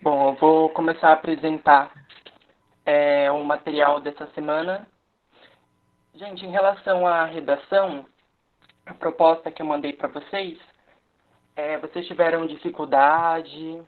Bom, eu vou começar a apresentar o material dessa semana. Gente, em relação à redação, a proposta que eu mandei para vocês, vocês tiveram dificuldade?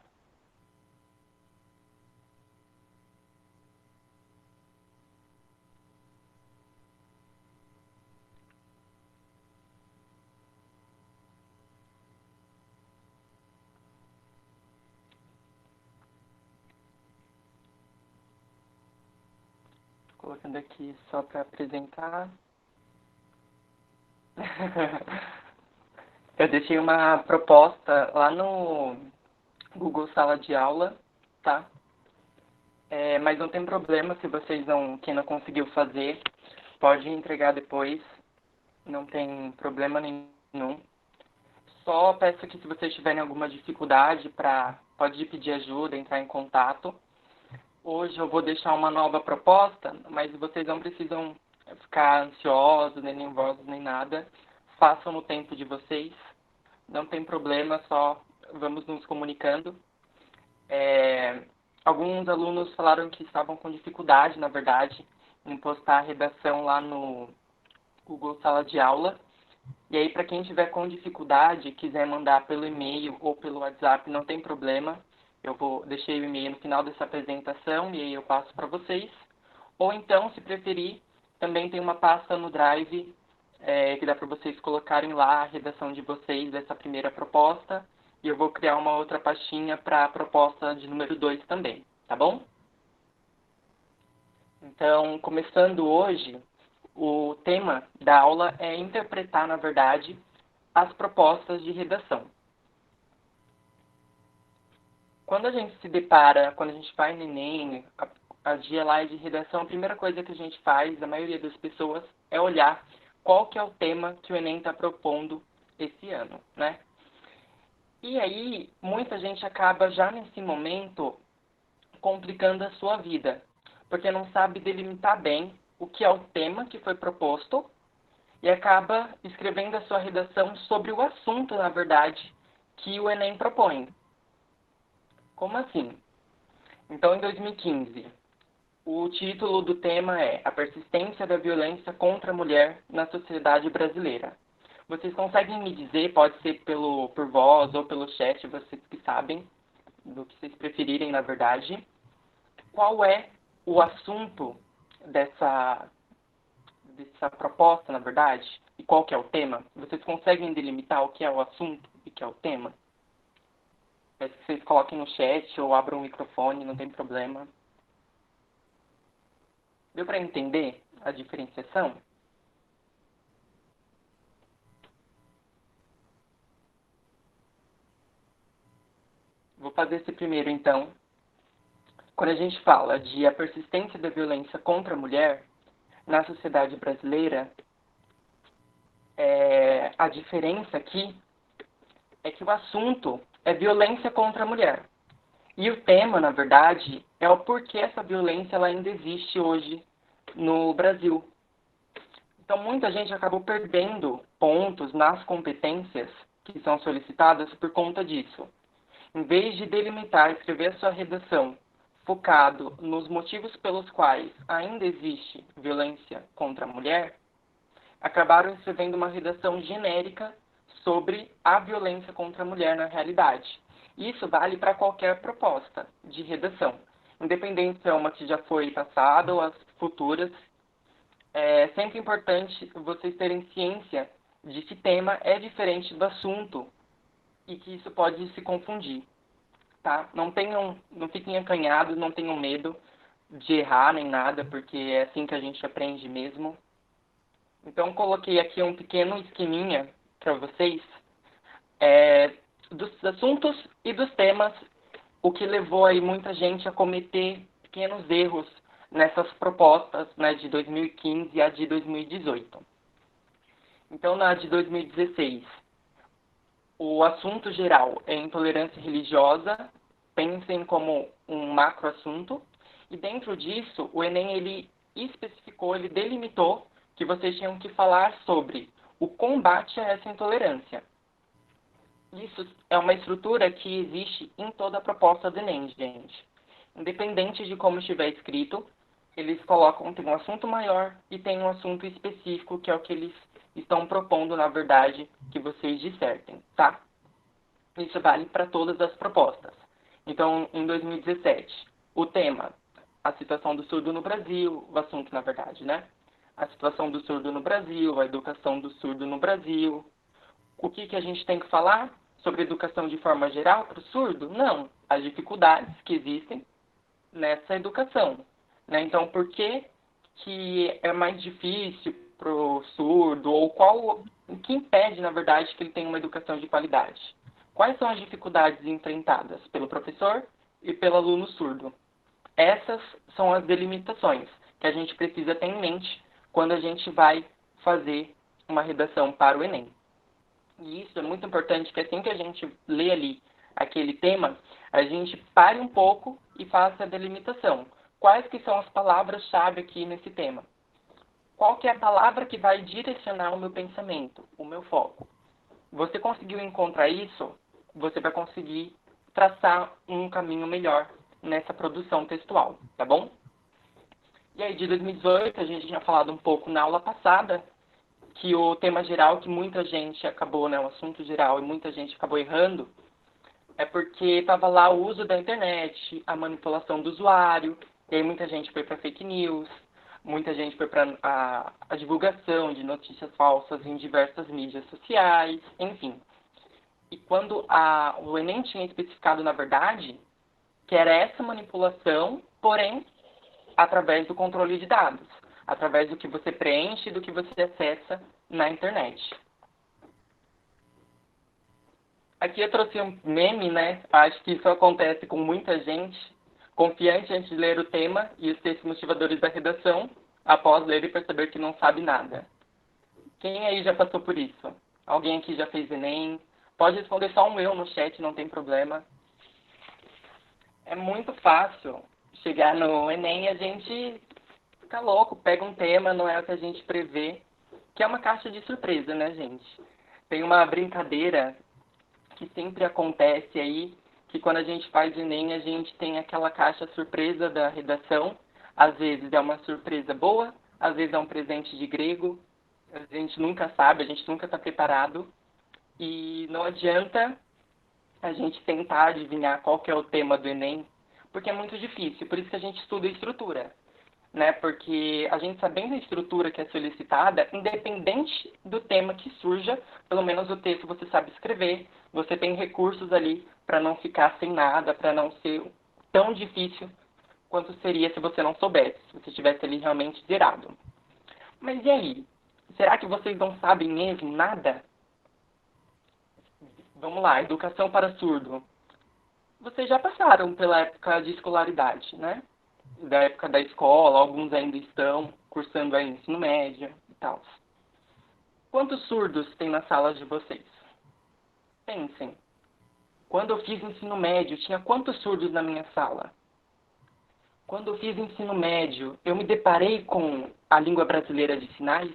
Colocando aqui só para apresentar. Eu deixei uma proposta lá no Google Sala de Aula, tá? Mas não tem problema se vocês quem não conseguiu fazer, pode entregar depois, não tem problema nenhum. Só peço que se vocês tiverem alguma dificuldade, pode pedir ajuda, entrar em contato. Hoje eu vou deixar uma nova proposta, mas vocês não precisam ficar ansiosos, nem nervosos, nem nada. Façam no tempo de vocês. Não tem problema, só vamos nos comunicando. Alguns alunos falaram que estavam com dificuldade, na verdade, em postar a redação lá no Google Sala de Aula. E aí, para quem tiver com dificuldade, quiser mandar pelo e-mail ou pelo WhatsApp, não tem problema. Eu vou deixar o e-mail no final dessa apresentação e aí eu passo para vocês. Ou então, se preferir, também tem uma pasta no Drive que dá para vocês colocarem lá a redação de vocês dessa primeira proposta. E eu vou criar uma outra pastinha para a proposta de número 2 também, tá bom? Então, começando hoje, o tema da aula é interpretar, na verdade, as propostas de redação. Quando a gente se depara, quando a gente vai no Enem, a dia lá de redação, a primeira coisa que a gente faz, a maioria das pessoas, é olhar qual que é o tema que o Enem está propondo esse ano, né? E aí, muita gente acaba já nesse momento complicando a sua vida, porque não sabe delimitar bem o que é o tema que foi proposto e acaba escrevendo a sua redação sobre o assunto, na verdade, que o Enem propõe. Como assim? Então, em 2015, o título do tema é A Persistência da Violência contra a Mulher na Sociedade Brasileira. Vocês conseguem me dizer, pode ser por voz ou pelo chat, vocês que sabem, do que vocês preferirem, na verdade, qual é o assunto dessa proposta, na verdade, e qual que é o tema? Vocês conseguem delimitar o que é o assunto e o que é o tema? Peço que vocês coloquem no chat ou abram o microfone, não tem problema. Deu para entender a diferenciação? Vou fazer esse primeiro, então. Quando a gente fala de a persistência da violência contra a mulher na sociedade brasileira, a diferença aqui é que o assunto é violência contra a mulher. E o tema, na verdade, é o porquê essa violência ela ainda existe hoje no Brasil. Então, muita gente acabou perdendo pontos nas competências que são solicitadas por conta disso. Em vez de delimitar e escrever a sua redação focado nos motivos pelos quais ainda existe violência contra a mulher, acabaram escrevendo uma redação genérica sobre a violência contra a mulher na realidade. Isso vale para qualquer proposta de redação, independente se é uma que já foi passada ou as futuras. É sempre importante vocês terem ciência de que tema é diferente do assunto e que isso pode se confundir, tá? Não fiquem acanhados, não tenham medo de errar nem nada, porque é assim que a gente aprende mesmo. Então, coloquei aqui um pequeno esqueminha para vocês dos assuntos e dos temas, o que levou aí muita gente a cometer pequenos erros nessas propostas, né, de 2015 e a de 2018. Então, na de 2016, o assunto geral é intolerância religiosa, pensem como um macro assunto, e dentro disso, o Enem ele especificou, ele delimitou que vocês tinham que falar sobre o combate a essa intolerância. Isso é uma estrutura que existe em toda a proposta do Enem, gente. Independente de como estiver escrito, eles colocam, tem um assunto maior e tem um assunto específico, que é o que eles estão propondo, na verdade, que vocês dissertem, tá? Isso vale para todas as propostas. Então, em 2017, o tema, a situação do surdo no Brasil, o assunto, na verdade, né? A situação do surdo no Brasil, a educação do surdo no Brasil. O que a gente tem que falar sobre educação de forma geral para o surdo? Não. As dificuldades que existem nessa educação, né? Então, por que é mais difícil para o surdo, ou o que impede, na verdade, que ele tenha uma educação de qualidade? Quais são as dificuldades enfrentadas pelo professor e pelo aluno surdo? Essas são as delimitações que a gente precisa ter em mente quando a gente vai fazer uma redação para o Enem. E isso é muito importante, que assim que a gente lê ali aquele tema, a gente pare um pouco e faça a delimitação. Quais que são as palavras-chave aqui nesse tema? Qual que é a palavra que vai direcionar o meu pensamento, o meu foco? Você conseguiu encontrar isso, você vai conseguir traçar um caminho melhor nessa produção textual, tá bom? E aí, de 2018, a gente tinha falado um pouco na aula passada, que o tema geral que muita gente acabou, né, o assunto geral, e muita gente acabou errando, é porque estava lá o uso da internet, a manipulação do usuário, e aí muita gente foi para fake news, muita gente foi para a divulgação de notícias falsas em diversas mídias sociais, enfim. E quando o Enem tinha especificado, na verdade, que era essa manipulação, porém, através do controle de dados, através do que você preenche e do que você acessa na internet. Aqui eu trouxe um meme, né? Acho que isso acontece com muita gente, confiante antes de ler o tema e os textos motivadores da redação, após ler e perceber que não sabe nada. Quem aí já passou por isso? Alguém aqui já fez Enem? Pode responder só um eu no chat, não tem problema. É muito fácil chegar no Enem e a gente fica louco, pega um tema, não é o que a gente prevê, que é uma caixa de surpresa, né, gente? Tem uma brincadeira que sempre acontece aí, que quando a gente faz Enem, a gente tem aquela caixa surpresa da redação. Às vezes é uma surpresa boa, às vezes é um presente de grego, a gente nunca sabe, a gente nunca está preparado. E não adianta a gente tentar adivinhar qual que é o tema do Enem, porque é muito difícil, por isso que a gente estuda a estrutura, né? Porque a gente sabendo a estrutura que é solicitada, independente do tema que surja, pelo menos o texto você sabe escrever, você tem recursos ali para não ficar sem nada, para não ser tão difícil quanto seria se você não soubesse, se você estivesse ali realmente zerado. Mas e aí? Será que vocês não sabem mesmo nada? Vamos lá, educação para surdo. Vocês já passaram pela época de escolaridade, né? Da época da escola, alguns ainda estão cursando aí ensino médio e tal. Quantos surdos tem na sala de vocês? Pensem. Quando eu fiz ensino médio, tinha quantos surdos na minha sala? Quando eu fiz ensino médio, eu me deparei com a língua brasileira de sinais?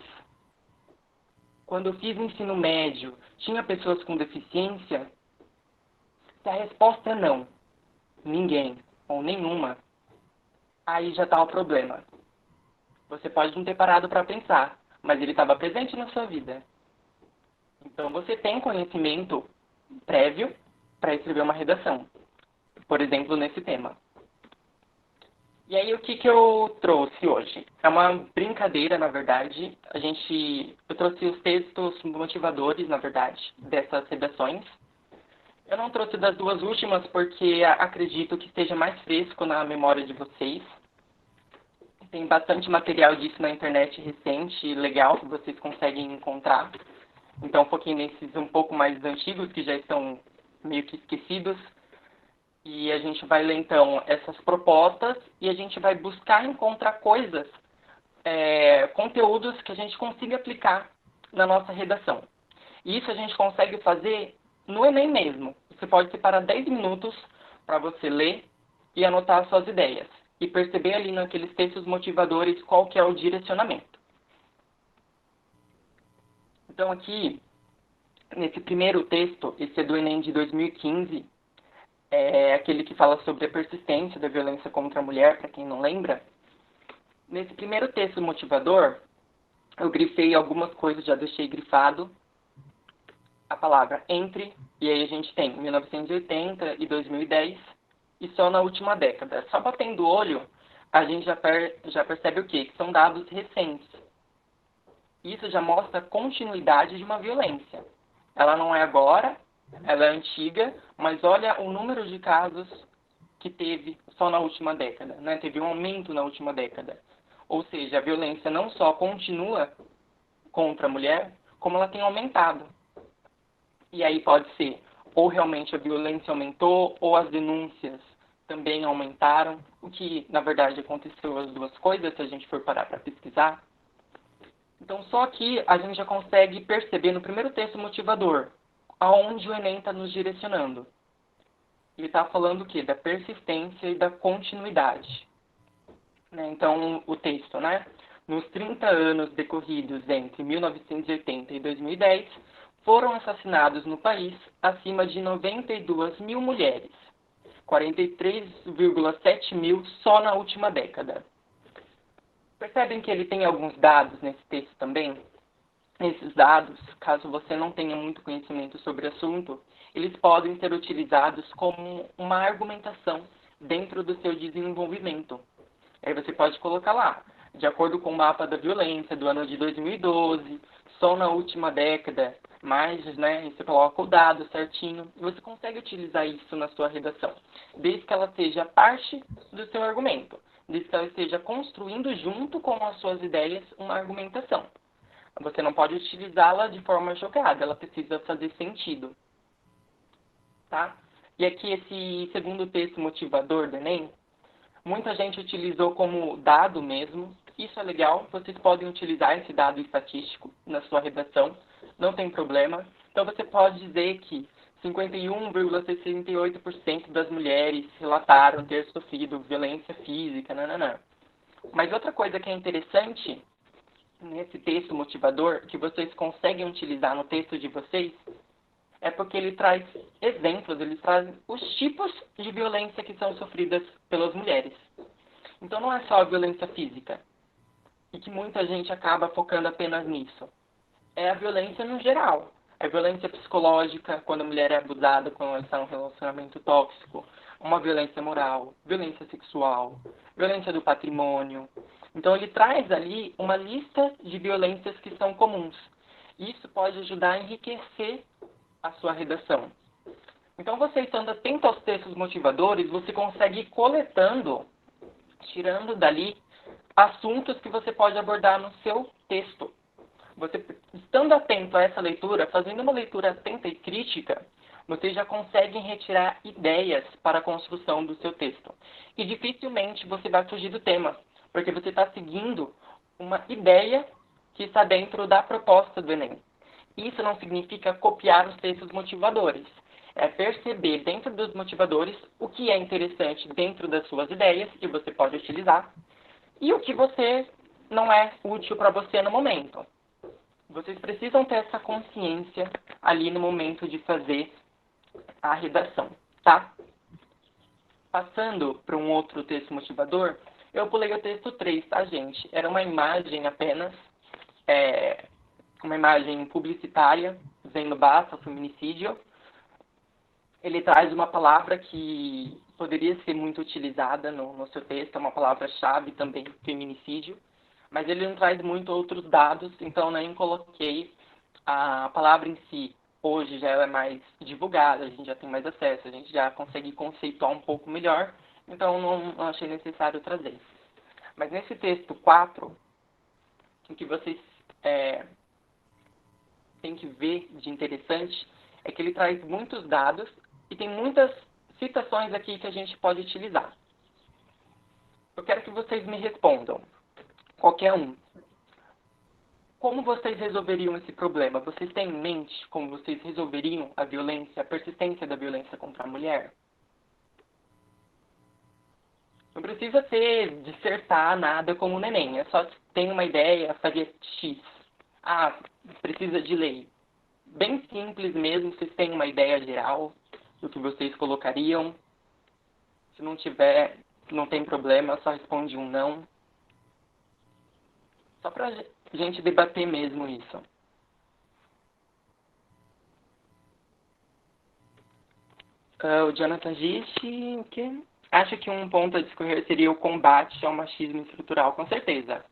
Quando eu fiz ensino médio, tinha pessoas com deficiência? Se a resposta é não, ninguém ou nenhuma, aí já está o problema. Você pode não ter parado para pensar, mas ele estava presente na sua vida. Então você tem conhecimento prévio para escrever uma redação, por exemplo, nesse tema. E aí o que eu trouxe hoje? É uma brincadeira, na verdade. Eu trouxe os textos motivadores, na verdade, dessas redações. Eu não trouxe das duas últimas porque acredito que esteja mais fresco na memória de vocês. Tem bastante material disso na internet recente e legal que vocês conseguem encontrar. Então foquei nesses um pouco mais antigos, que já estão meio que esquecidos. E a gente vai ler, então, essas propostas e a gente vai buscar encontrar coisas, conteúdos que a gente consiga aplicar na nossa redação. E isso a gente consegue fazer no Enem mesmo. Você pode separar 10 minutos para você ler e anotar as suas ideias. E perceber ali naqueles textos motivadores qual que é o direcionamento. Então aqui Nesse primeiro texto, esse é do Enem de 2015, é aquele que fala sobre a persistência da violência contra a mulher, para quem não lembra. Nesse primeiro texto motivador, eu grifei algumas coisas, já deixei grifado a palavra entre, e aí a gente tem 1980 e 2010, e só na última década. Só batendo o olho, a gente já percebe o quê? Que são dados recentes. Isso já mostra a continuidade de uma violência. Ela não é agora, ela é antiga, mas olha o número de casos que teve só na última década, né? Teve um aumento na última década. Ou seja, a violência não só continua contra a mulher, como ela tem aumentado. E aí pode ser, ou realmente a violência aumentou, ou as denúncias também aumentaram, o que, na verdade, aconteceu as duas coisas, se a gente for parar para pesquisar. Então, só aqui a gente já consegue perceber no primeiro texto motivador aonde o Enem está nos direcionando. Ele está falando o quê? Da persistência e da continuidade. Né? Então, o texto, né? Nos 30 anos decorridos entre 1980 e 2010, foram assassinados no país acima de 92 mil mulheres, 43,7 mil só na última década. Percebem que ele tem alguns dados nesse texto também? Esses dados, caso você não tenha muito conhecimento sobre o assunto, eles podem ser utilizados como uma argumentação dentro do seu desenvolvimento. Aí você pode colocar lá, de acordo com o mapa da violência do ano de 2012, só na última década, mas, né, você coloca o dado certinho, e você consegue utilizar isso na sua redação, desde que ela seja parte do seu argumento, desde que ela esteja construindo junto com as suas ideias uma argumentação. Você não pode utilizá-la de forma jogada, ela precisa fazer sentido. Tá? E aqui esse segundo texto motivador do Enem, muita gente utilizou como dado mesmo. Isso é legal, vocês podem utilizar esse dado estatístico na sua redação, não tem problema. Então você pode dizer que 51,68% das mulheres relataram ter sofrido violência física, nananã. Mas outra coisa que é interessante nesse texto motivador, que vocês conseguem utilizar no texto de vocês, é porque ele traz exemplos, ele traz os tipos de violência que são sofridas pelas mulheres. Então não é só a violência física, e que muita gente acaba focando apenas nisso. É a violência no geral. A violência psicológica, quando a mulher é abusada, quando ela está em um relacionamento tóxico. Uma violência moral, violência sexual, violência do patrimônio. Então ele traz ali uma lista de violências que são comuns. Isso pode ajudar a enriquecer a sua redação. Então você estando atento aos textos motivadores, você consegue ir coletando, tirando dali assuntos que você pode abordar no seu texto. Você, estando atento a essa leitura, fazendo uma leitura atenta e crítica, você já consegue retirar ideias para a construção do seu texto. E dificilmente você vai fugir do tema, porque você está seguindo uma ideia que está dentro da proposta do Enem. Isso não significa copiar os textos motivadores. É perceber dentro dos motivadores o que é interessante dentro das suas ideias, que você pode utilizar, e o que você não é útil para você no momento. Vocês precisam ter essa consciência ali no momento de fazer a redação, tá? Passando para um outro texto motivador, eu pulei o texto 3, tá, gente? Era uma imagem apenas, uma imagem publicitária, dizendo basta ao feminicídio. Ele traz uma palavra que poderia ser muito utilizada no seu texto, é uma palavra-chave também, feminicídio, mas ele não traz muito outros dados, então nem coloquei a palavra em si. Hoje já é mais divulgada, a gente já tem mais acesso, a gente já consegue conceituar um pouco melhor, então não achei necessário trazer. Mas nesse texto 4, o que vocês têm que ver de interessante é que ele traz muitos dados e tem muitas citações aqui que a gente pode utilizar. Eu quero que vocês me respondam, qualquer um. Como vocês resolveriam esse problema? Vocês têm em mente como vocês resolveriam a violência, a persistência da violência contra a mulher? Não precisa ser dissertar nada como o Enem, é só ter uma ideia, fazer X. Ah, precisa de lei. bem simples mesmo, vocês têm uma ideia geral do que vocês colocariam. Se não tiver, não tem problema, só responde um não. Só pra gente debater mesmo isso. O Jonathan disse que acha que um ponto a discorrer seria o combate ao machismo estrutural, com certeza.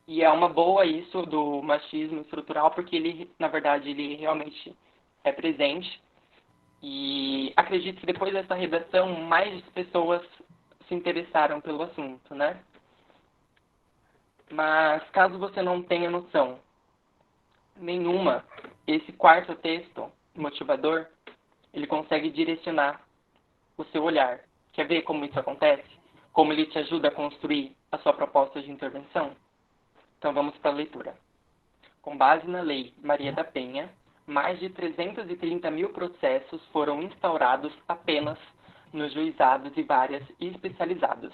E é uma boa isso do machismo estrutural, porque ele, na verdade, ele realmente é presente. E acredito que depois dessa redação, mais pessoas se interessaram pelo assunto, né? Mas caso você não tenha noção nenhuma, esse quarto texto motivador, ele consegue direcionar o seu olhar. Quer ver como isso acontece? Como ele te ajuda a construir a sua proposta de intervenção? Então vamos para a leitura. Com base na Lei Maria da Penha, mais de 330 mil processos foram instaurados apenas nos juizados e várias especializados.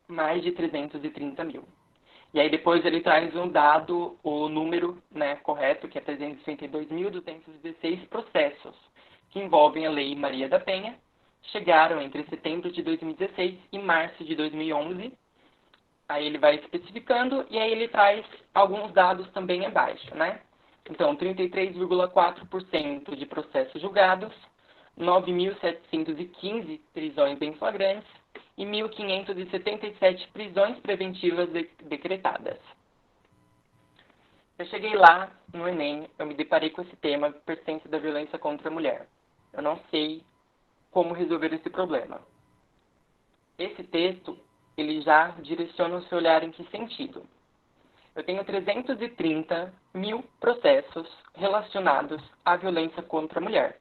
Mais de 330 mil. E aí depois ele traz um dado, o número, né, correto, que é 362.216 processos que envolvem a Lei Maria da Penha, chegaram entre setembro de 2016 e março de 2011. Aí ele vai especificando e aí ele traz alguns dados também abaixo, né? Então, 33,4% de processos julgados, 9.715 prisões em flagrantes e 1.577 prisões preventivas decretadas. Eu cheguei lá no Enem, eu me deparei com esse tema, persistência da violência contra a mulher. Eu não sei como resolver esse problema. Esse texto, ele já direciona o seu olhar em que sentido? Eu tenho 330 mil processos relacionados à violência contra a mulher.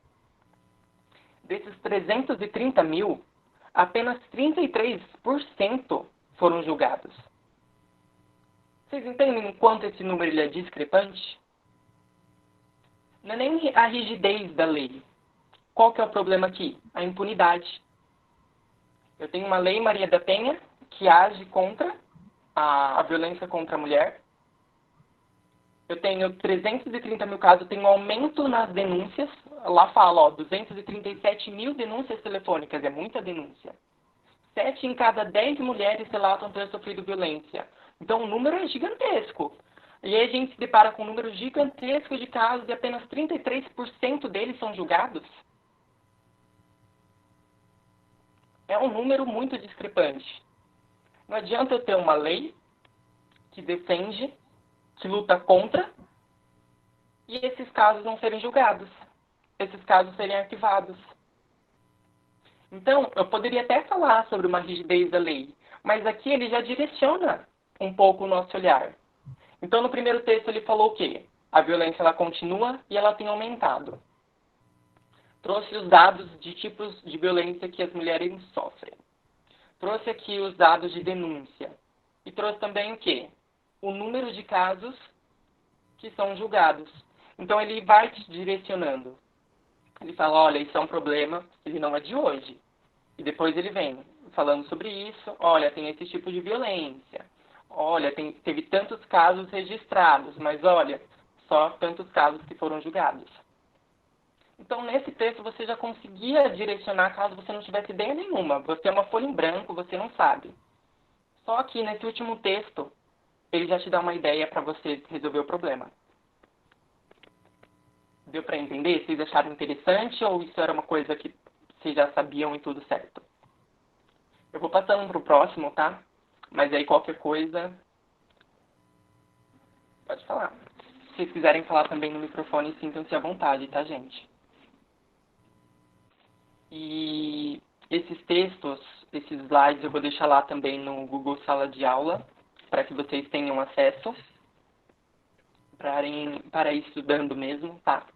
Desses 330 mil, apenas 33% foram julgados. Vocês entendem o quanto esse número ele é discrepante? Não é nem a rigidez da lei. Qual que é o problema aqui? A impunidade. Eu tenho uma lei Maria da Penha que age contra a violência contra a mulher. Eu tenho 330 mil casos, eu tenho um aumento nas denúncias. Lá fala, 237 mil denúncias telefônicas, é muita denúncia. 7 em cada 10 mulheres relatam ter sofrido violência. Então o número é gigantesco. E aí a gente se depara com um número gigantesco de casos e apenas 33% deles são julgados. É um número muito discrepante. Não adianta eu ter uma lei que defende, que luta contra, e esses casos não serem julgados. Esses casos serem arquivados. Então, eu poderia até falar sobre uma rigidez da lei, mas aqui ele já direciona um pouco o nosso olhar. Então, no primeiro texto ele falou o quê? A violência ela continua e ela tem aumentado. Trouxe os dados de tipos de violência que as mulheres sofrem. Trouxe aqui os dados de denúncia. E trouxe também o quê? O número de casos que são julgados. Então ele vai te direcionando. Ele fala, olha, isso é um problema, ele não é de hoje. E depois ele vem falando sobre isso, olha, tem esse tipo de violência. Olha, teve tantos casos registrados, mas olha, só tantos casos que foram julgados. Então, nesse texto, você já conseguia direcionar caso você não tivesse ideia nenhuma. Você é uma folha em branco, você não sabe. Só que nesse último texto, ele já te dá uma ideia para você resolver o problema. Deu para entender? Vocês acharam interessante ou isso era uma coisa que vocês já sabiam e tudo certo? Eu vou passando para o próximo, tá? Mas aí qualquer coisa, pode falar. Se vocês quiserem falar também no microfone, sintam-se à vontade, tá, gente? E esses textos, esses slides, eu vou deixar lá também no Google Sala de Aula, para que vocês tenham acesso, para ir estudando mesmo, tá?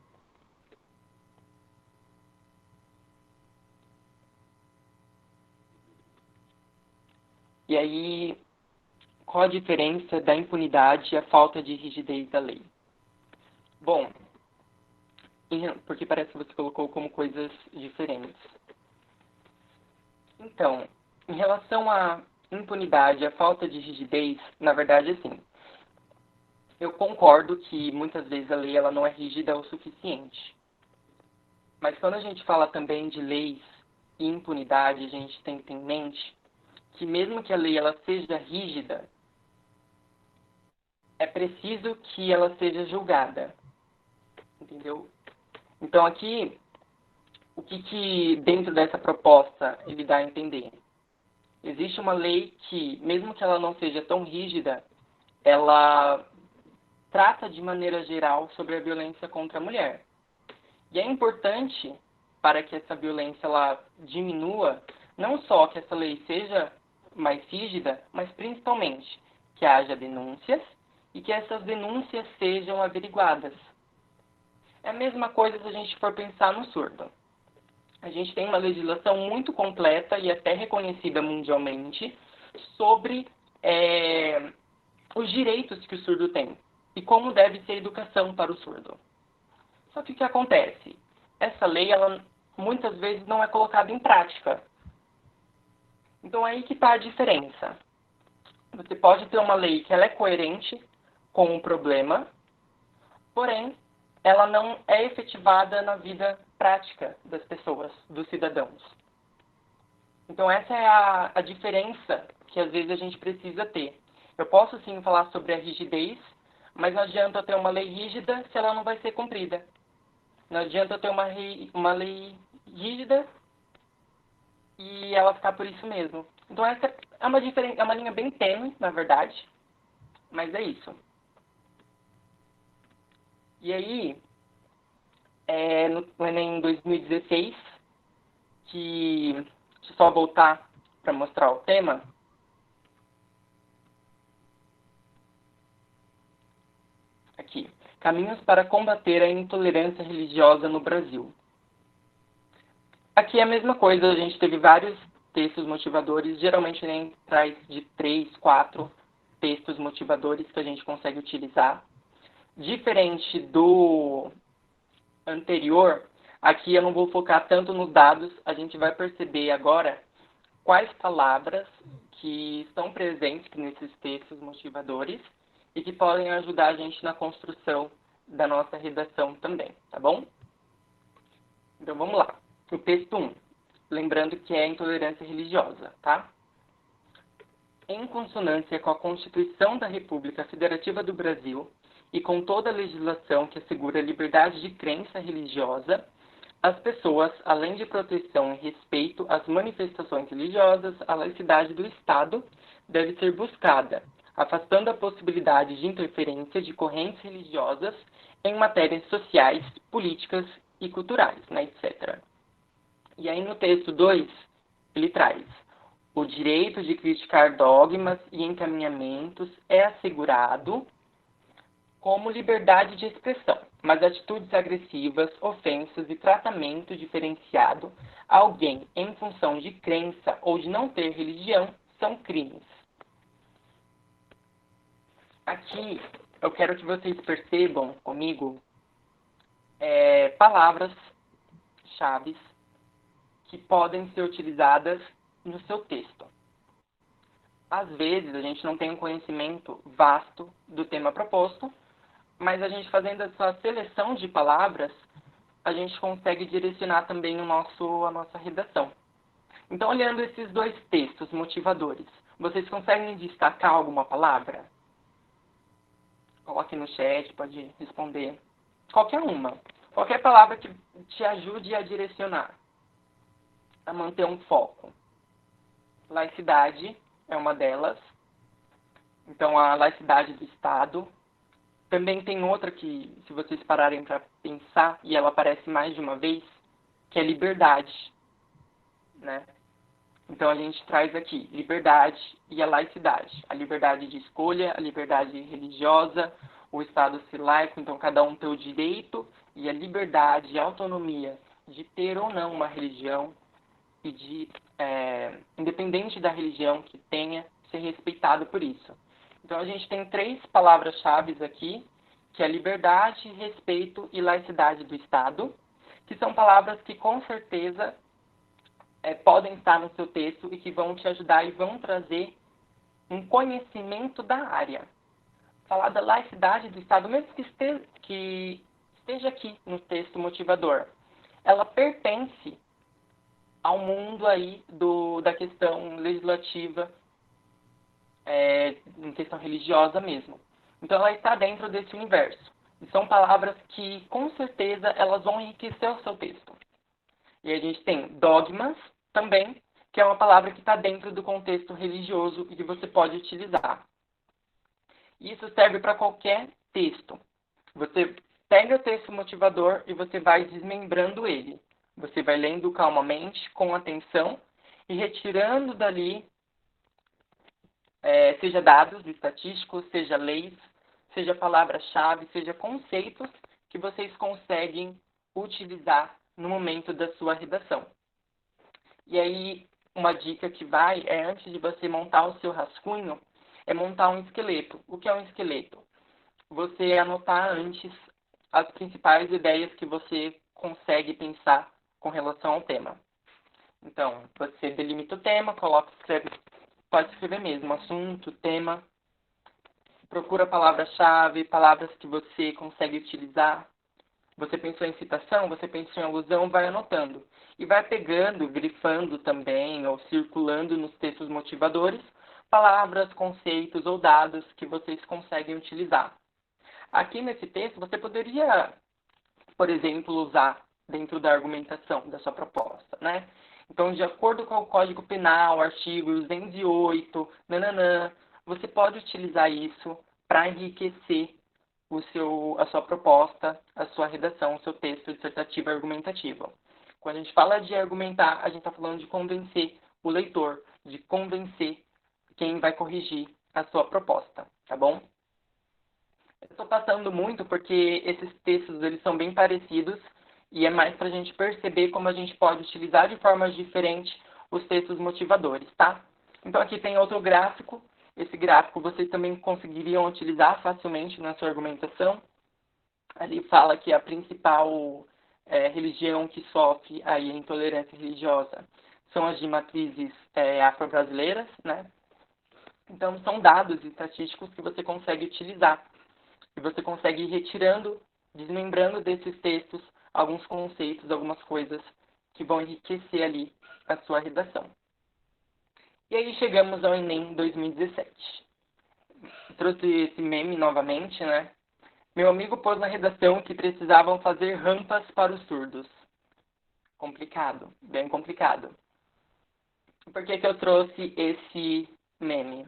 E aí, qual a diferença da impunidade e a falta de rigidez da lei? Bom, porque parece que você colocou como coisas diferentes. Então, em relação à impunidade, à falta de rigidez, na verdade, assim, Eu concordo que muitas vezes a lei ela não é rígida o suficiente. Mas quando a gente fala também de leis e impunidade, a gente tem que ter em mente que mesmo que a lei ela seja rígida, é preciso que ela seja julgada, entendeu? Então aqui, o que dentro dessa proposta ele dá a entender? Existe uma lei que, mesmo que ela não seja tão rígida, ela trata de maneira geral sobre a violência contra a mulher. E é importante para que essa violência ela diminua, não só que essa lei seja mais rígida, mas principalmente que haja denúncias e que essas denúncias sejam averiguadas. É a mesma coisa se a gente for pensar no surdo. A gente tem uma legislação muito completa e até reconhecida mundialmente sobre os direitos que o surdo tem e como deve ser a educação para o surdo. Só que o que acontece? Essa lei, ela muitas vezes não é colocada em prática. Então aí que está a diferença. Você pode ter uma lei que ela é coerente com o problema, porém, ela não é efetivada na vida prática das pessoas, dos cidadãos. Então essa é a diferença que às vezes a gente precisa ter. Eu posso sim falar sobre a rigidez, mas não adianta eu ter uma lei rígida se ela não vai ser cumprida. Não adianta eu ter uma lei rígida e ela ficar por isso mesmo. Então essa é uma linha bem tênue, na verdade, mas é isso. E aí, no Enem 2016, deixa eu só voltar para mostrar o tema. Aqui, caminhos para combater a intolerância religiosa no Brasil. Aqui é a mesma coisa, a gente teve vários textos motivadores, geralmente nem traz de 3, 4 textos motivadores que a gente consegue utilizar. Diferente do anterior, aqui eu não vou focar tanto nos dados, a gente vai perceber agora quais palavras que estão presentes nesses textos motivadores e que podem ajudar a gente na construção da nossa redação também, tá bom? Então vamos lá. O texto 1. Lembrando que é intolerância religiosa, tá? Em consonância com a Constituição da República Federativa do Brasil e com toda a legislação que assegura a liberdade de crença religiosa, as pessoas, além de proteção e respeito às manifestações religiosas, a laicidade do Estado deve ser buscada, afastando a possibilidade de interferência de correntes religiosas em matérias sociais, políticas e culturais, né, etc. E aí no texto 2, ele traz: o direito de criticar dogmas e encaminhamentos é assegurado como liberdade de expressão, mas atitudes agressivas, ofensas e tratamento diferenciado a alguém em função de crença ou de não ter religião são crimes. Aqui eu quero que vocês percebam comigo palavras-chave que podem ser utilizadas no seu texto. Às vezes a gente não tem um conhecimento vasto do tema proposto, mas a gente fazendo essa seleção de palavras, a gente consegue direcionar também a nossa redação. Então, olhando esses dois textos motivadores, vocês conseguem destacar alguma palavra? Coloque no chat, pode responder. Qualquer uma. Qualquer palavra que te ajude a direcionar, a manter um foco. Laicidade é uma delas. Então, a laicidade do Estado. Também tem outra que, se vocês pararem para pensar, e ela aparece mais de uma vez, que é liberdade, né? Então, a gente traz aqui liberdade e a laicidade. A liberdade de escolha, a liberdade religiosa, o Estado ser laico, então cada um tem o direito e a liberdade e a autonomia de ter ou não uma religião e de, independente da religião que tenha, ser respeitado por isso. Então, a gente tem 3 palavras-chave aqui, que é liberdade, respeito e laicidade do Estado, que são palavras que, com certeza, podem estar no seu texto e que vão te ajudar e vão trazer um conhecimento da área. falar da laicidade do Estado, mesmo que esteja aqui no texto motivador, ela pertence ao mundo aí da questão legislativa, em questão religiosa mesmo. Então ela está dentro desse universo. E são palavras que, com certeza, elas vão enriquecer o seu texto. E a gente tem dogmas também, que é uma palavra que está dentro do contexto religioso e que você pode utilizar. Isso serve para qualquer texto. Você pega o texto motivador e você vai desmembrando ele. Você vai lendo calmamente, com atenção, e retirando dali, seja dados estatísticos, seja leis, seja palavras-chave, seja conceitos que vocês conseguem utilizar no momento da sua redação. E aí, uma dica que antes de você montar o seu rascunho, é montar um esqueleto. O que é um esqueleto? Você anotar antes as principais ideias que você consegue pensar com relação ao tema. Então, você delimita o tema, pode escrever mesmo, assunto, tema, procura palavra-chave, palavras que você consegue utilizar. Você pensou em citação, você pensou em alusão, vai anotando. E vai pegando, grifando também, ou circulando nos textos motivadores, palavras, conceitos ou dados que vocês conseguem utilizar. Aqui nesse texto, você poderia, por exemplo, usar dentro da argumentação da sua proposta, né? Então, de acordo com o Código Penal, artigo 208, você pode utilizar isso para enriquecer a sua proposta, a sua redação, o seu texto dissertativo argumentativo. Quando a gente fala de argumentar, a gente está falando de convencer o leitor, de convencer quem vai corrigir a sua proposta, tá bom? Eu estou passando muito porque esses textos eles são bem parecidos e é mais para a gente perceber como a gente pode utilizar de formas diferentes os textos motivadores, tá? Então aqui tem outro gráfico. Esse gráfico vocês também conseguiriam utilizar facilmente na sua argumentação. Ali fala que a principal religião que sofre aí a intolerância religiosa são as de matrizes afro-brasileiras, né? Então são dados estatísticos que você consegue utilizar. E você consegue ir retirando, desmembrando desses textos alguns conceitos, algumas coisas que vão enriquecer ali a sua redação. E aí chegamos ao Enem 2017. Trouxe esse meme novamente, né? Meu amigo pôs na redação que precisavam fazer rampas para os surdos. Complicado, bem complicado. Por que eu trouxe esse meme?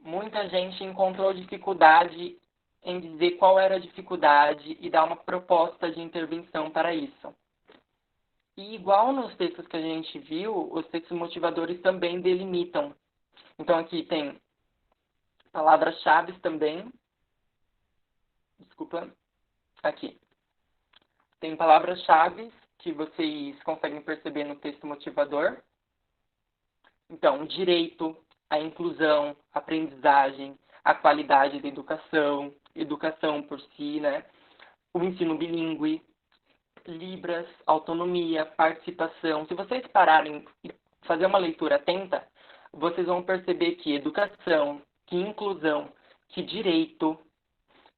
Muita gente encontrou dificuldade em dizer qual era a dificuldade e dar uma proposta de intervenção para isso. E igual nos textos que a gente viu, os textos motivadores também delimitam. Então aqui tem palavras-chave também. Desculpa. Aqui. Tem palavras-chave que vocês conseguem perceber no texto motivador. Então, direito, a inclusão, a aprendizagem, a qualidade da educação, educação por si, né? O ensino bilíngue, libras, autonomia, participação. Se vocês pararem e fazer uma leitura atenta, vocês vão perceber que educação, que inclusão, que direito,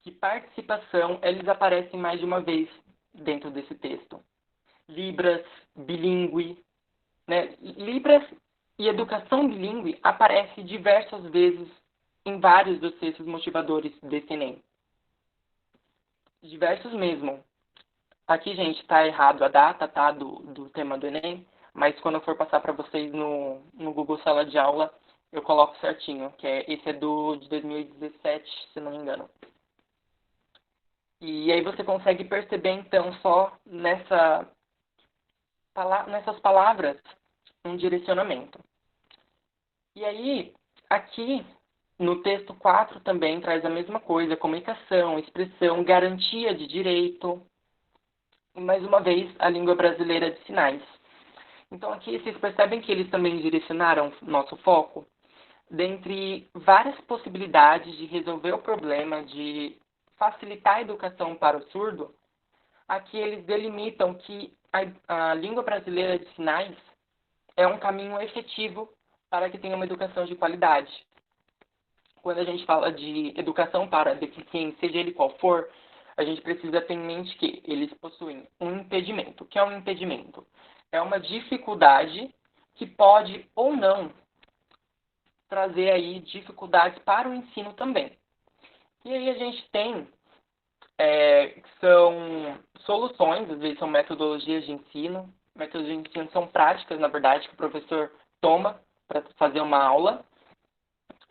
que participação, eles aparecem mais de uma vez dentro desse texto. Libras, bilíngue, né? Libras e educação bilíngue aparece diversas vezes em vários dos textos motivadores desse Enem. Diversos mesmo. Aqui, gente, está errado a data, tá, do tema do Enem, mas quando eu for passar para vocês no Google Sala de Aula, eu coloco certinho, esse é de 2017, se não me engano. E aí você consegue perceber, então, só nessas palavras, um direcionamento. E aí, aqui, no texto 4 também traz a mesma coisa, comunicação, expressão, garantia de direito, e mais uma vez, a língua brasileira de sinais. Então aqui vocês percebem que eles também direcionaram nosso foco dentre várias possibilidades de resolver o problema, de facilitar a educação para o surdo. Aqui eles delimitam que a língua brasileira de sinais é um caminho efetivo para que tenha uma educação de qualidade. quando a gente fala de educação para deficientes, seja ele qual for, a gente precisa ter em mente que eles possuem um impedimento. O que é um impedimento? É uma dificuldade que pode ou não trazer aí dificuldades para o ensino também. E aí a gente tem são soluções, às vezes são metodologias de ensino. Métodos de ensino são práticas, na verdade, que o professor toma para fazer uma aula,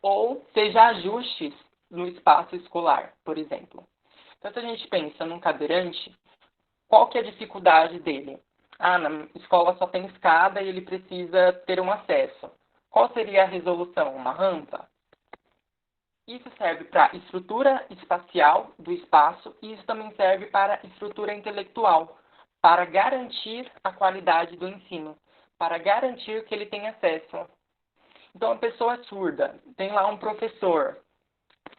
ou seja, ajustes no espaço escolar, por exemplo. Então, se a gente pensa num cadeirante, qual que é a dificuldade dele? Na escola só tem escada e ele precisa ter um acesso. Qual seria a resolução? Uma rampa? Isso serve para a estrutura espacial do espaço e isso também serve para a estrutura intelectual, para garantir a qualidade do ensino, para garantir que ele tem acesso. Então, a pessoa surda, tem lá um professor.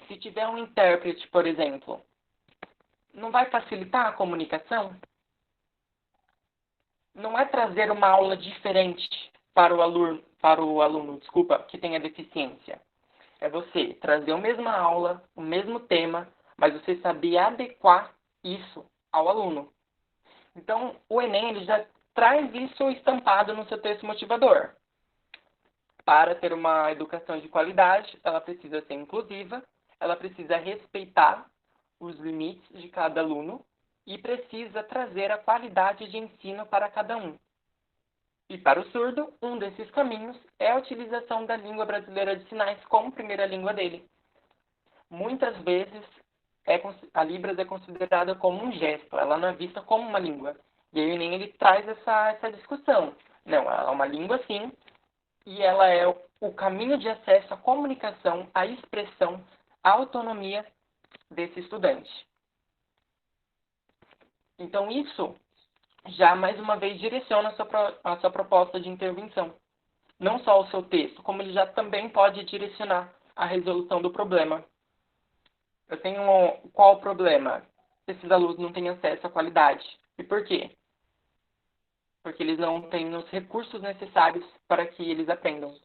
Se tiver um intérprete, por exemplo, não vai facilitar a comunicação? Não é trazer uma aula diferente para o aluno, que tenha deficiência. É você trazer a mesma aula, o mesmo tema, mas você saber adequar isso ao aluno. Então, o Enem ele já traz isso estampado no seu texto motivador. Para ter uma educação de qualidade, ela precisa ser inclusiva, ela precisa respeitar os limites de cada aluno e precisa trazer a qualidade de ensino para cada um. E para o surdo, um desses caminhos é a utilização da língua brasileira de sinais como primeira língua dele. Muitas vezes, a Libras é considerada como um gesto, ela não é vista como uma língua. E aí o Enem ele traz essa discussão. Não, ela é uma língua sim, e ela é o caminho de acesso à comunicação, à expressão, à autonomia desse estudante. Então isso já mais uma vez direciona a sua proposta de intervenção. Não só o seu texto, como ele já também pode direcionar a resolução do problema. Eu tenho qual o problema? Esses alunos não têm acesso à qualidade. E por quê? Porque eles não têm os recursos necessários para que eles aprendam.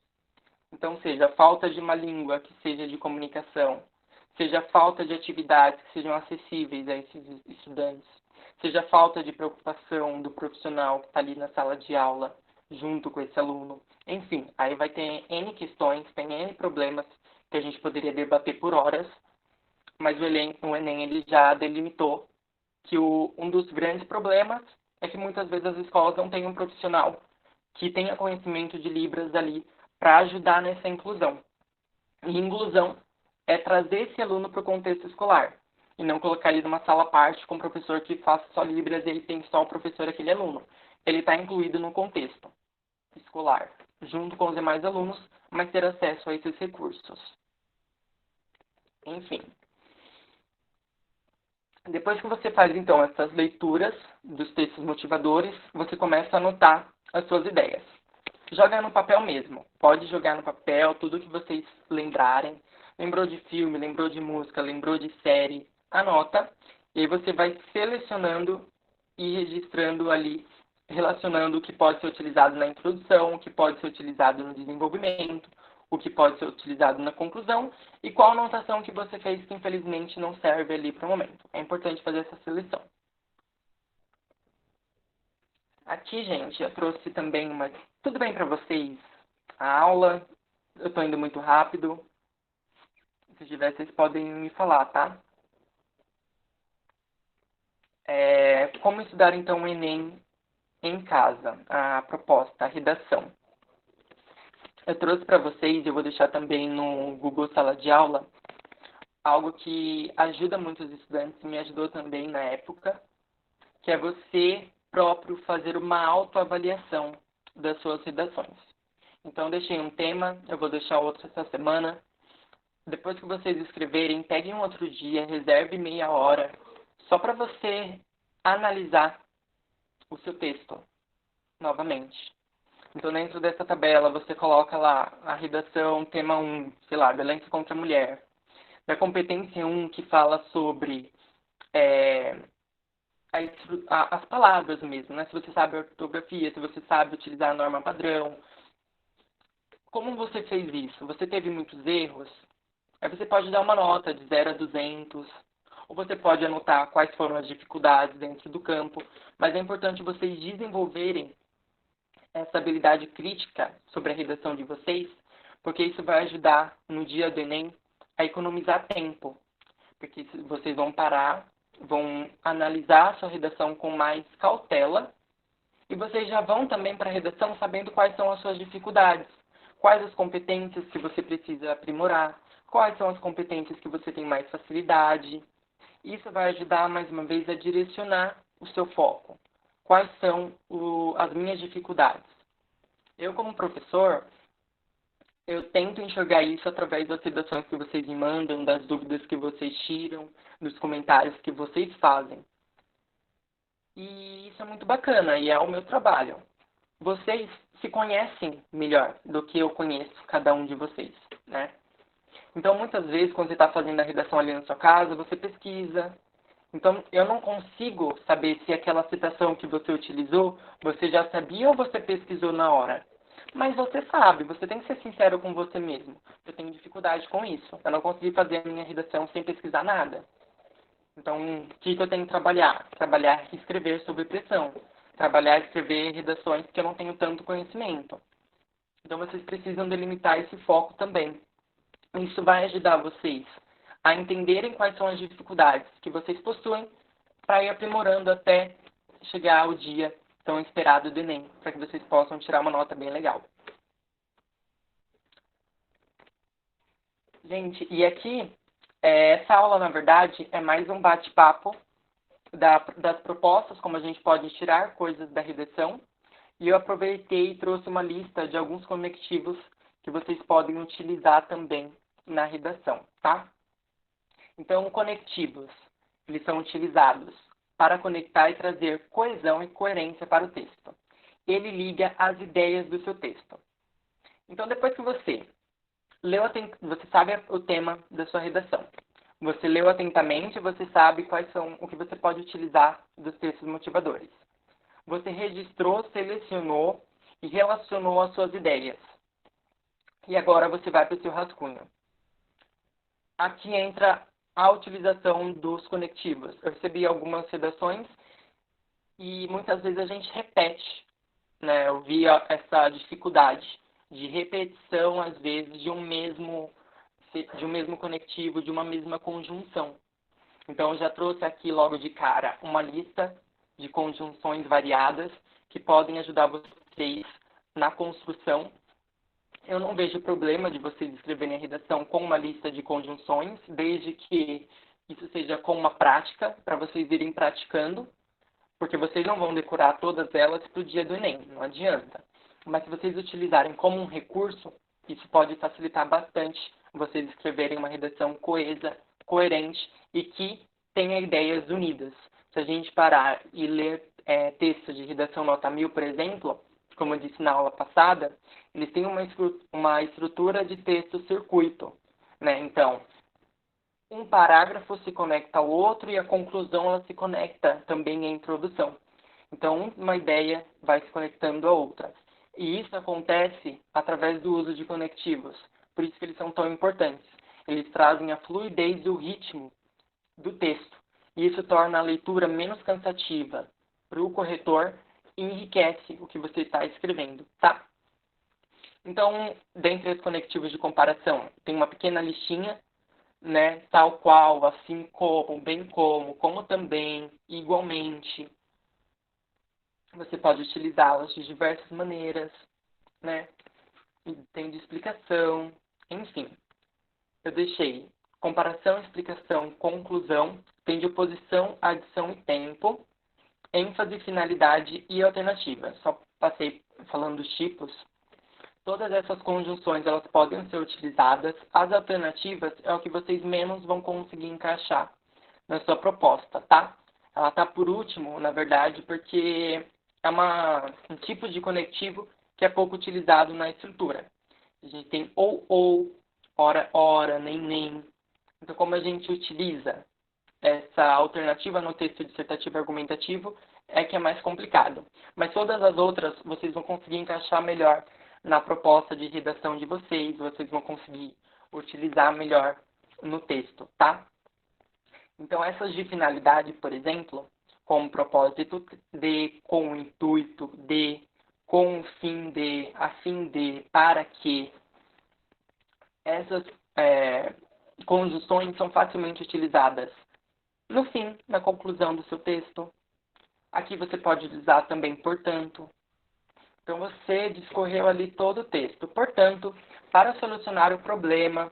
Então, seja falta de uma língua que seja de comunicação, seja falta de atividades que sejam acessíveis a esses estudantes, seja falta de preocupação do profissional que está ali na sala de aula junto com esse aluno. Enfim, aí vai ter N questões, tem N problemas que a gente poderia debater por horas, mas o Enem ele já delimitou que um dos grandes problemas é que muitas vezes as escolas não têm um profissional que tenha conhecimento de Libras ali para ajudar nessa inclusão. E inclusão é trazer esse aluno para o contexto escolar e não colocar ele numa sala à parte com um professor que faça só Libras e ele tem só o professor aquele aluno. Ele está incluído no contexto escolar, junto com os demais alunos, mas ter acesso a esses recursos. Enfim. Depois que você faz, então, essas leituras dos textos motivadores, você começa a anotar as suas ideias. Joga no papel mesmo. Pode jogar no papel tudo que vocês lembrarem. Lembrou de filme, lembrou de música, lembrou de série. Anota. E aí você vai selecionando e registrando ali, relacionando o que pode ser utilizado na introdução, o que pode ser utilizado no desenvolvimento, o que pode ser utilizado na conclusão e qual anotação que você fez que infelizmente não serve ali para o momento. É importante fazer essa seleção. Aqui, gente, eu trouxe também uma... Tudo bem para vocês? A aula, eu estou indo muito rápido. Se tiver, vocês podem me falar, tá? Como estudar, então, o Enem em casa? A proposta, a redação. Eu trouxe para vocês, eu vou deixar também no Google Sala de Aula, algo que ajuda muito os estudantes, me ajudou também na época, que é você próprio fazer uma autoavaliação das suas redações. Então, deixei um tema, eu vou deixar outro essa semana. Depois que vocês escreverem, peguem um outro dia, reserve meia hora, só para você analisar o seu texto novamente. Então, dentro dessa tabela, você coloca lá a redação, tema 1, sei lá, violência contra a mulher. Da competência 1, que fala sobre as palavras mesmo, né? Se você sabe a ortografia, se você sabe utilizar a norma padrão. Como você fez isso? Você teve muitos erros? Aí você pode dar uma nota de 0 a 200, ou você pode anotar quais foram as dificuldades dentro do campo, mas é importante vocês desenvolverem essa habilidade crítica sobre a redação de vocês, porque isso vai ajudar no dia do Enem a economizar tempo, porque vocês vão parar, vão analisar a sua redação com mais cautela e vocês já vão também para a redação sabendo quais são as suas dificuldades, quais as competências que você precisa aprimorar, quais são as competências que você tem mais facilidade. Isso vai ajudar, mais uma vez, a direcionar o seu foco. Quais são as minhas dificuldades? Eu, como professor, eu tento enxergar isso através das redações que vocês me mandam, das dúvidas que vocês tiram, dos comentários que vocês fazem. E isso é muito bacana e é o meu trabalho. Vocês se conhecem melhor do que eu conheço cada um de vocês, né? Então, muitas vezes, quando você está fazendo a redação ali na sua casa, você pesquisa. Então, eu não consigo saber se aquela citação que você utilizou, você já sabia ou você pesquisou na hora. Mas você sabe, você tem que ser sincero com você mesmo. Eu tenho dificuldade com isso. Eu não consegui fazer a minha redação sem pesquisar nada. Então, o que eu tenho que trabalhar? Trabalhar e escrever sob pressão. Trabalhar e escrever redações que eu não tenho tanto conhecimento. Então, vocês precisam delimitar esse foco também. Isso vai ajudar vocês a entenderem quais são as dificuldades que vocês possuem para ir aprimorando até chegar ao dia tão esperado do Enem, para que vocês possam tirar uma nota bem legal. Gente, e aqui, essa aula, na verdade, é mais um bate-papo das propostas, como a gente pode tirar coisas da redação, e eu aproveitei e trouxe uma lista de alguns conectivos que vocês podem utilizar também na redação, tá? Então, conectivos, eles são utilizados para conectar e trazer coesão e coerência para o texto. Ele liga as ideias do seu texto. Então, depois que você leu, você sabe o tema da sua redação. Você leu atentamente, você sabe quais são o que você pode utilizar dos textos motivadores. Você registrou, selecionou e relacionou as suas ideias. E agora você vai para o seu rascunho. Aqui entra a utilização dos conectivos. Eu recebi algumas redações e muitas vezes a gente repete, né? Eu vi essa dificuldade de repetição, às vezes, de um mesmo conectivo, de uma mesma conjunção. Então, eu já trouxe aqui logo de cara uma lista de conjunções variadas que podem ajudar vocês na construção. Eu não vejo problema de vocês escreverem a redação com uma lista de conjunções, desde que isso seja com uma prática, para vocês irem praticando, porque vocês não vão decorar todas elas para o dia do Enem, não adianta. Mas se vocês utilizarem como um recurso, isso pode facilitar bastante vocês escreverem uma redação coesa, coerente e que tenha ideias unidas. Se a gente parar e ler texto de redação nota 1000, por exemplo, como eu disse na aula passada, eles têm uma estrutura de texto circuito, né? Então, um parágrafo se conecta ao outro e a conclusão ela se conecta também à introdução. Então, uma ideia vai se conectando à outra. E isso acontece através do uso de conectivos. Por isso que eles são tão importantes. Eles trazem a fluidez e o ritmo do texto. E isso torna a leitura menos cansativa para o corretor e enriquece o que você está escrevendo, tá? Então, dentre os conectivos de comparação, tem uma pequena listinha, né? Tal qual, assim como, bem como também, igualmente. Você pode utilizá-las de diversas maneiras, né? Tem de explicação, enfim. Eu deixei comparação, explicação, conclusão, tem de oposição, adição e tempo, ênfase, finalidade e alternativa. Só passei falando dos tipos. Todas essas conjunções elas podem ser utilizadas. As alternativas é o que vocês menos vão conseguir encaixar na sua proposta, tá? Ela está por último, na verdade, porque é um tipo de conectivo que é pouco utilizado na estrutura. A gente tem ou, ora, nem. Então, como a gente utiliza essa alternativa no texto dissertativo argumentativo, é que é mais complicado. Mas todas as outras vocês vão conseguir encaixar melhor na proposta de redação de vocês vão conseguir utilizar melhor no texto, tá? Então, essas de finalidade, por exemplo, com o propósito de, com o intuito de, com o fim de, a fim de, para que, essas conjunções são facilmente utilizadas no fim, na conclusão do seu texto. Aqui você pode utilizar também portanto. Então, você discorreu ali todo o texto. Portanto, para solucionar o problema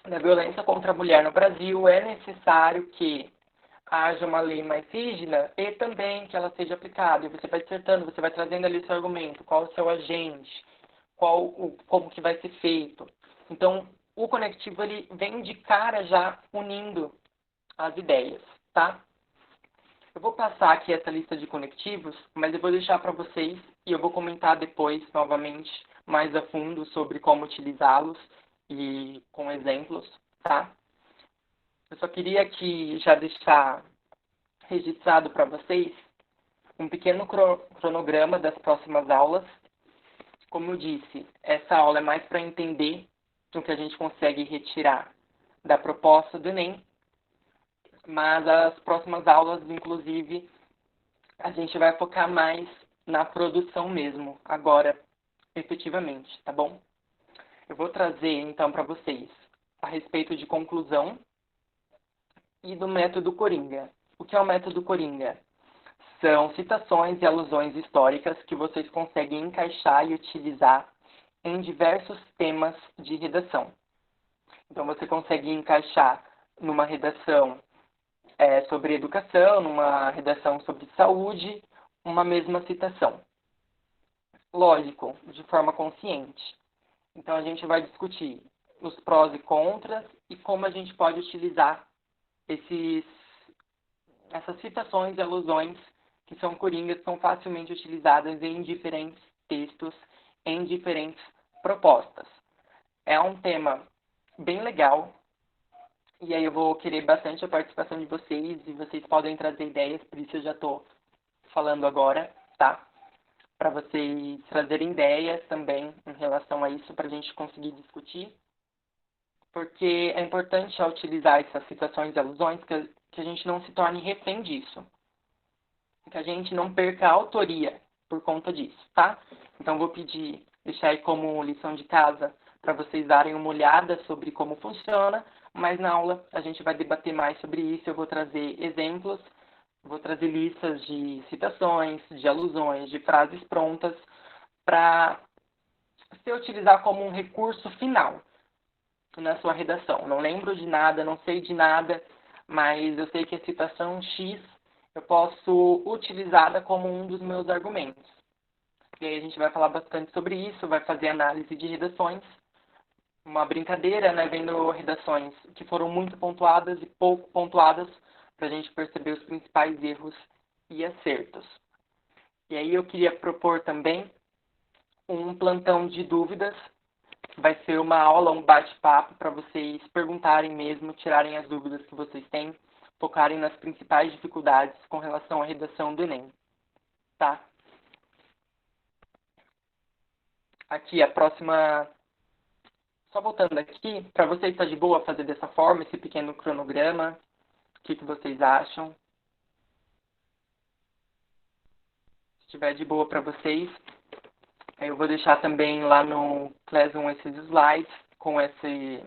da violência contra a mulher no Brasil, é necessário que haja uma lei mais rígida e também que ela seja aplicada. E você vai dissertando, você vai trazendo ali o seu argumento, qual o seu agente, como que vai ser feito. Então, o conectivo ele vem de cara já unindo as ideias, tá? Eu vou passar aqui essa lista de conectivos, mas eu vou deixar para vocês e eu vou comentar depois, novamente, mais a fundo sobre como utilizá-los e com exemplos, tá? Eu só queria aqui já deixar registrado para vocês um pequeno cronograma das próximas aulas. Como eu disse, essa aula é mais para entender o que a gente consegue retirar da proposta do Enem, mas as próximas aulas, inclusive, a gente vai focar mais na produção mesmo, agora, efetivamente, tá bom? Eu vou trazer, então, para vocês a respeito de conclusão e do método Coringa. O que é o método Coringa? São citações e alusões históricas que vocês conseguem encaixar e utilizar em diversos temas de redação. Então, você consegue encaixar numa redação sobre educação, numa redação sobre saúde, uma mesma citação. Lógico, de forma consciente. Então, a gente vai discutir os prós e contras e como a gente pode utilizar essas citações e alusões que são coringas, que são facilmente utilizadas em diferentes textos, em diferentes propostas. É um tema bem legal, e aí eu vou querer bastante a participação de vocês, e vocês podem trazer ideias, por isso eu já estou falando agora, tá? Para vocês trazerem ideias também em relação a isso, para a gente conseguir discutir, porque é importante ao utilizar essas citações e alusões que a gente não se torne refém disso, que a gente não perca a autoria por conta disso, tá? Então, vou deixar aí como lição de casa para vocês darem uma olhada sobre como funciona, mas na aula a gente vai debater mais sobre isso, eu vou trazer exemplos, vou trazer listas de citações, de alusões, de frases prontas, para se utilizar como um recurso final na sua redação. Não lembro de nada, não sei de nada, mas eu sei que a citação X eu posso utilizá-la como um dos meus argumentos. E aí a gente vai falar bastante sobre isso, vai fazer análise de redações, uma brincadeira, né, vendo redações que foram muito pontuadas e pouco pontuadas, para a gente perceber os principais erros e acertos. E aí eu queria propor também um plantão de dúvidas. Vai ser uma aula, um bate-papo para vocês perguntarem mesmo, tirarem as dúvidas que vocês têm, focarem nas principais dificuldades com relação à redação do Enem, tá? Aqui, a próxima... Só voltando aqui, para vocês está de boa fazer dessa forma, esse pequeno cronograma? O que vocês acham? Se estiver de boa para vocês, eu vou deixar também lá no Classroom esses slides com esses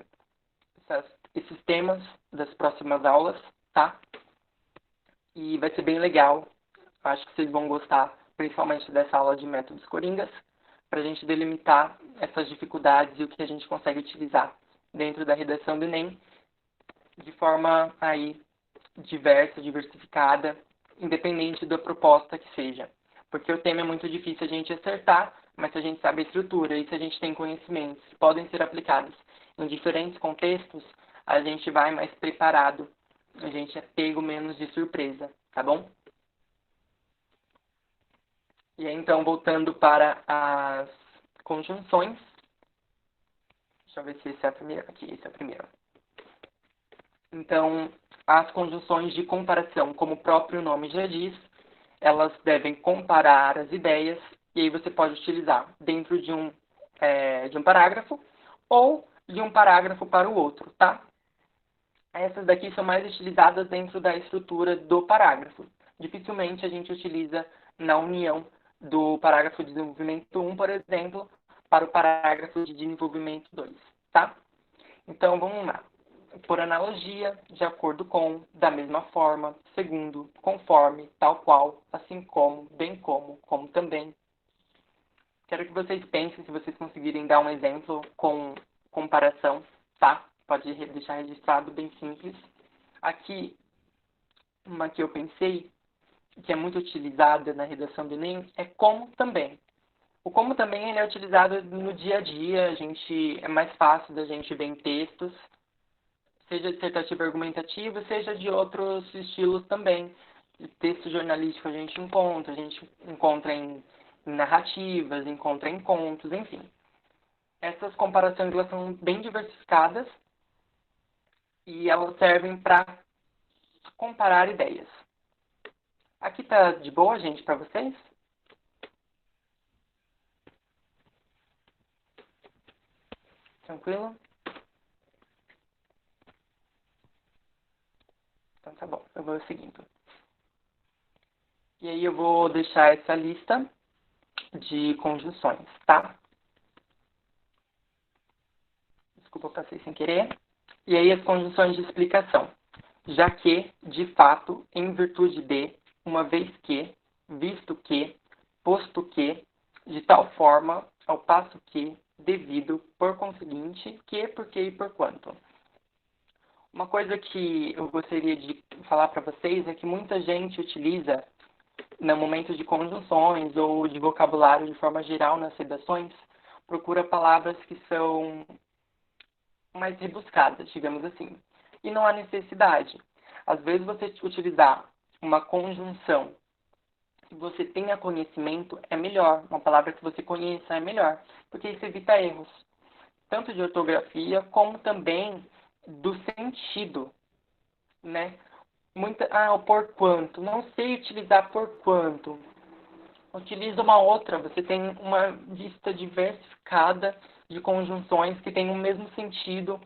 temas das próximas aulas, tá? E vai ser bem legal. Acho que vocês vão gostar, principalmente dessa aula de métodos coringas, para a gente delimitar essas dificuldades e o que a gente consegue utilizar dentro da redação do Enem de forma aí diversa, diversificada, independente da proposta que seja. Porque o tema é muito difícil a gente acertar, mas se a gente sabe a estrutura e se a gente tem conhecimentos que podem ser aplicados em diferentes contextos, a gente vai mais preparado, a gente é pego menos de surpresa, tá bom? E aí, então, voltando para as conjunções. Deixa eu ver se esse é a primeira. Aqui, esse é a primeira. Então, as conjunções de comparação, como o próprio nome já diz, elas devem comparar as ideias, e aí você pode utilizar dentro de um parágrafo, ou de um parágrafo para o outro, tá? Essas daqui são mais utilizadas dentro da estrutura do parágrafo. Dificilmente a gente utiliza na união do parágrafo de desenvolvimento 1, por exemplo, para o parágrafo de desenvolvimento 2, tá? Então, vamos lá. Por analogia, de acordo com, da mesma forma, segundo, conforme, tal qual, assim como, bem como também. Quero que vocês pensem, se vocês conseguirem dar um exemplo com comparação, tá? Pode deixar registrado, bem simples. Aqui, uma que eu pensei, que é muito utilizada na redação do Enem, é como também. O como também ele é utilizado no dia a dia, é mais fácil da gente ver em textos, seja dissertativo argumentativo, seja de outros estilos também. Texto jornalístico a gente encontra em narrativas, encontra em contos, enfim. Essas comparações elas são bem diversificadas e elas servem para comparar ideias. Aqui tá de boa, gente, para vocês? Tranquilo? Então tá bom, eu vou seguindo. E aí eu vou deixar essa lista de conjunções, tá? Desculpa, eu passei sem querer. E aí as conjunções de explicação. Já que, de fato, em virtude de, uma vez que, visto que, posto que, de tal forma, ao passo que, devido, por conseguinte, que, porque e por quanto. Uma coisa que eu gostaria de falar para vocês é que muita gente utiliza, no momento de conjunções ou de vocabulário de forma geral nas redações, procura palavras que são mais rebuscadas, digamos assim. E não há necessidade. Às vezes você utilizar uma conjunção que você tenha conhecimento é melhor. Uma palavra que você conheça é melhor, porque isso evita erros, tanto de ortografia como também do sentido, né? O por quanto. Não sei utilizar por quanto. Utiliza uma outra. Você tem uma lista diversificada de conjunções que têm o mesmo sentido,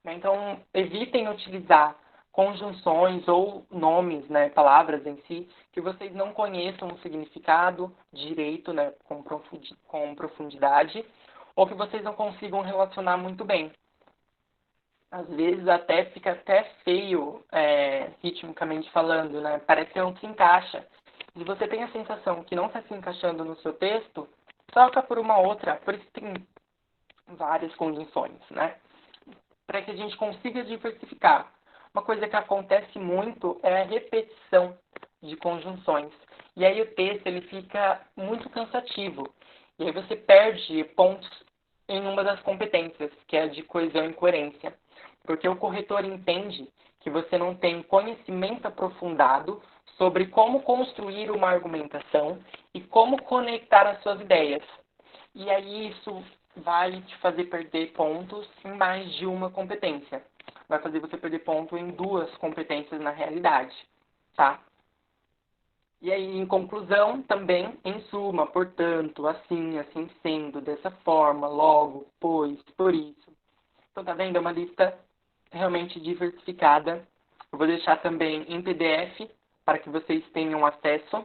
né? Então, evitem utilizar conjunções ou nomes, né, palavras em si, que vocês não conheçam o significado direito, né, com profundidade, ou que vocês não consigam relacionar muito bem. Às vezes até fica até feio, ritmicamente falando, né? Parece que não se encaixa. Se você tem a sensação que não está se encaixando no seu texto, troca por uma outra. Por isso tem várias conjunções, né? Para que a gente consiga diversificar. Uma coisa que acontece muito é a repetição de conjunções. E aí o texto ele fica muito cansativo. E aí você perde pontos em uma das competências, que é a de coesão e coerência. Porque o corretor entende que você não tem conhecimento aprofundado sobre como construir uma argumentação e como conectar as suas ideias. E aí isso vai te fazer perder pontos em mais de uma competência. Vai fazer você perder ponto em duas competências na realidade, tá? E aí, em conclusão, também, em suma, portanto, assim, assim sendo, dessa forma, logo, pois, por isso. Então, tá vendo? É uma lista realmente diversificada. Eu vou deixar também em PDF para que vocês tenham acesso,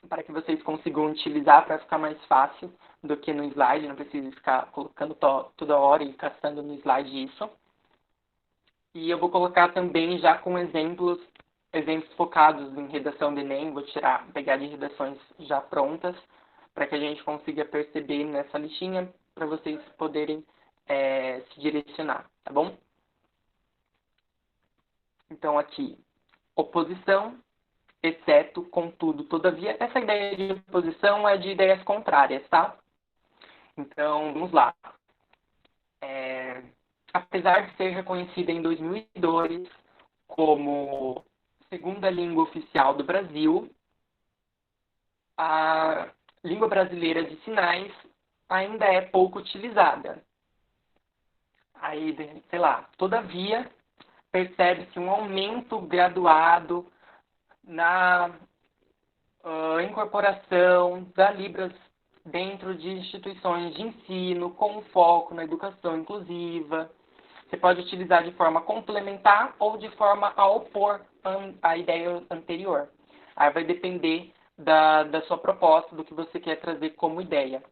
para que vocês consigam utilizar para ficar mais fácil do que no slide, não precisa ficar colocando toda hora e caçando no slide isso. E eu vou colocar também já com exemplos focados em redação do Enem, vou pegar de redações já prontas, para que a gente consiga perceber nessa listinha, para vocês poderem se direcionar, tá bom? Então aqui, oposição, exceto, contudo, todavia. Essa ideia de oposição é de ideias contrárias, tá? Então, vamos lá. Apesar de ser reconhecida em 2002 como segunda língua oficial do Brasil, a língua brasileira de sinais ainda é pouco utilizada. Aí, sei lá, todavia, percebe-se um aumento graduado na incorporação dentro de instituições de ensino com foco na educação inclusiva. Você pode utilizar de forma complementar ou de forma a opor a ideia anterior. Aí vai depender da sua proposta, do que você quer trazer como ideia.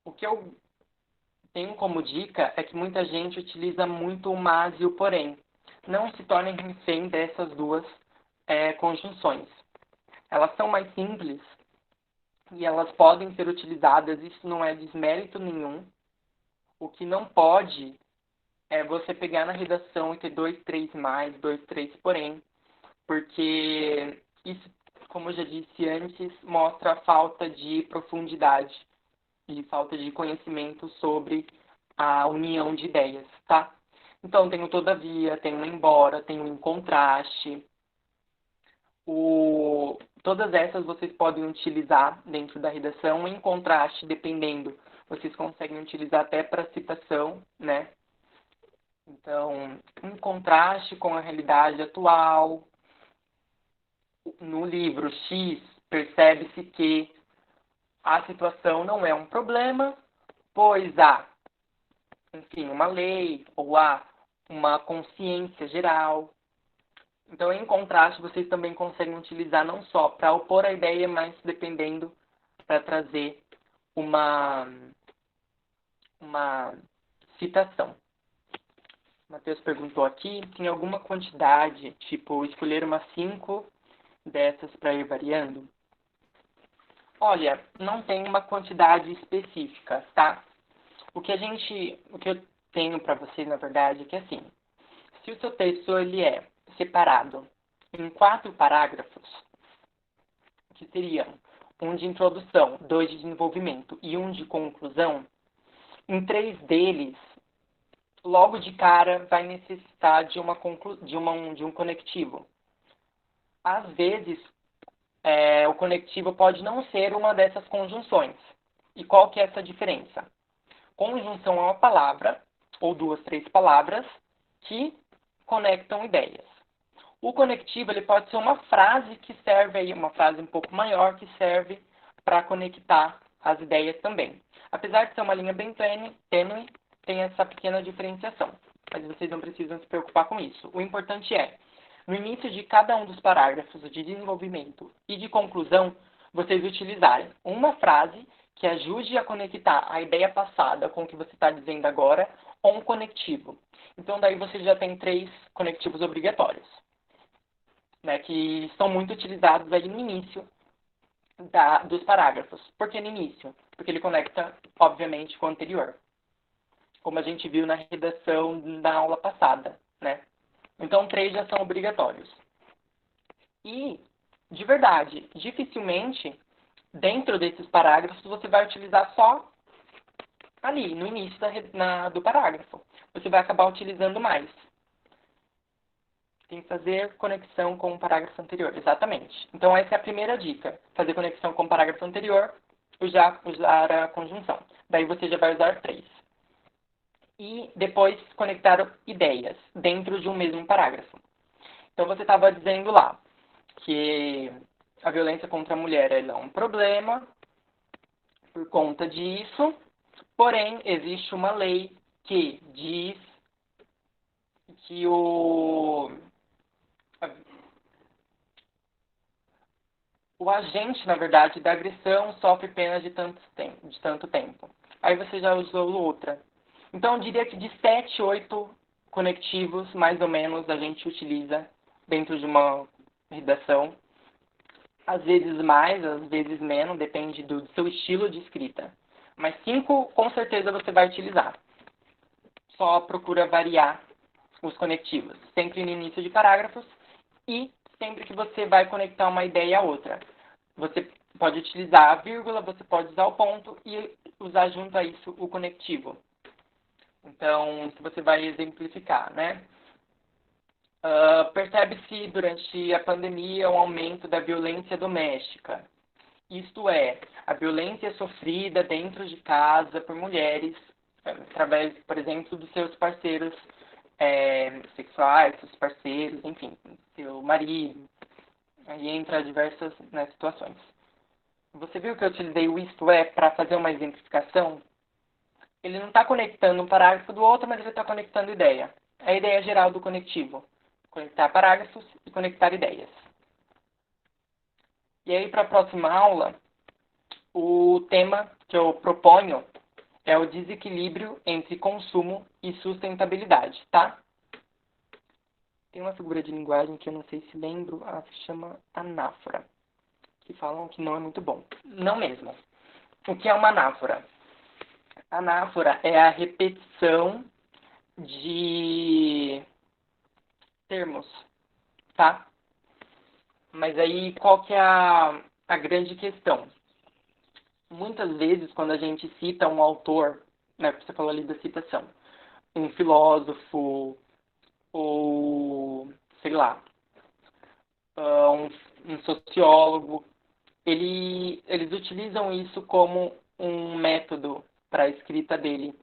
O que eu tenho como dica é que muita gente utiliza muito o mas e o porém. Não se tornem refém dessas duas conjunções. Elas são mais simples e elas podem ser utilizadas, isso não é desmérito nenhum. O que não pode é você pegar na redação e ter 2, 3 mais, 2, 3 porém, porque isso, como eu já disse antes, mostra a falta de profundidade e falta de conhecimento sobre a união de ideias, tá? Então, tem o todavia, tem o embora, tem o em contraste. Todas essas vocês podem utilizar dentro da redação. Em contraste, dependendo, vocês conseguem utilizar até para citação, né? Então, em contraste com a realidade atual, no livro X, percebe-se que a situação não é um problema, pois há, enfim, uma lei ou há uma consciência geral. Então, em contraste, vocês também conseguem utilizar não só para opor a ideia, mas dependendo para trazer uma citação. Matheus perguntou aqui, tem alguma quantidade, tipo, escolher umas 5 dessas para ir variando? Olha, não tem uma quantidade específica, tá? O que eu tenho para vocês, na verdade, é que assim, se o seu texto ele é separado em 4 parágrafos, que seriam um de introdução, 2 de desenvolvimento e um de conclusão, em 3 deles, logo de cara, vai necessitar de um conectivo. Às vezes, o conectivo pode não ser uma dessas conjunções. E qual que é essa diferença? Conjunção é uma palavra, ou 2, 3 palavras, que conectam ideias. O conectivo ele pode ser uma frase que serve aí, uma frase um pouco maior que serve para conectar as ideias também. Apesar de ser uma linha bem tênue, tem essa pequena diferenciação. Mas vocês não precisam se preocupar com isso. O importante é, no início de cada um dos parágrafos de desenvolvimento e de conclusão, vocês utilizarem uma frase que ajude a conectar a ideia passada com o que você está dizendo agora, ou um conectivo. Então, daí você já tem 3 conectivos obrigatórios, né, que são muito utilizados aí no início dos parágrafos. Por que no início? Porque ele conecta, obviamente, com o anterior, como a gente viu na redação da aula passada, né? Então, 3 já são obrigatórios. E, de verdade, dificilmente, dentro desses parágrafos, você vai utilizar só ali, no início do parágrafo. Você vai acabar utilizando mais. Tem que fazer conexão com o parágrafo anterior, exatamente. Então, essa é a primeira dica. Fazer conexão com o parágrafo anterior, usar a conjunção. Daí você já vai usar 3. E depois conectar ideias dentro de um mesmo parágrafo. Então, você estava dizendo lá que a violência contra a mulher é um problema por conta disso, porém, existe uma lei que diz que o agente, na verdade, da agressão sofre pena de tanto tempo. Aí você já usou outra. Então, eu diria que de 7, 8 conectivos, mais ou menos, a gente utiliza dentro de uma redação. Às vezes mais, às vezes menos, depende do seu estilo de escrita. Mas 5, com certeza, você vai utilizar. Só procura variar os conectivos, sempre no início de parágrafos e sempre que você vai conectar uma ideia a outra. Você pode utilizar a vírgula, você pode usar o ponto e usar junto a isso o conectivo. Então, se você vai exemplificar, né? Percebe-se durante a pandemia um aumento da violência doméstica. Isto é, a violência sofrida dentro de casa por mulheres, através, por exemplo, dos seus parceiros sexuais, seus parceiros, enfim, seu marido. Aí entra diversas, né, situações. Você viu que eu utilizei o isto é para fazer uma exemplificação? Ele não está conectando um parágrafo do outro, mas ele está conectando ideia. É a ideia geral do conectivo. Conectar parágrafos e conectar ideias. E aí, para a próxima aula, o tema que eu proponho é o desequilíbrio entre consumo e sustentabilidade, tá? Tem uma figura de linguagem que eu não sei se lembro, ela se chama anáfora, que falam que não é muito bom. Não mesmo. O que é uma anáfora? Anáfora é a repetição de termos, tá? Mas aí, qual que é a grande questão? Muitas vezes, quando a gente cita um autor, né, você falou ali da citação, um filósofo ou, sei lá, um sociólogo, eles utilizam isso como um método para a escrita dele.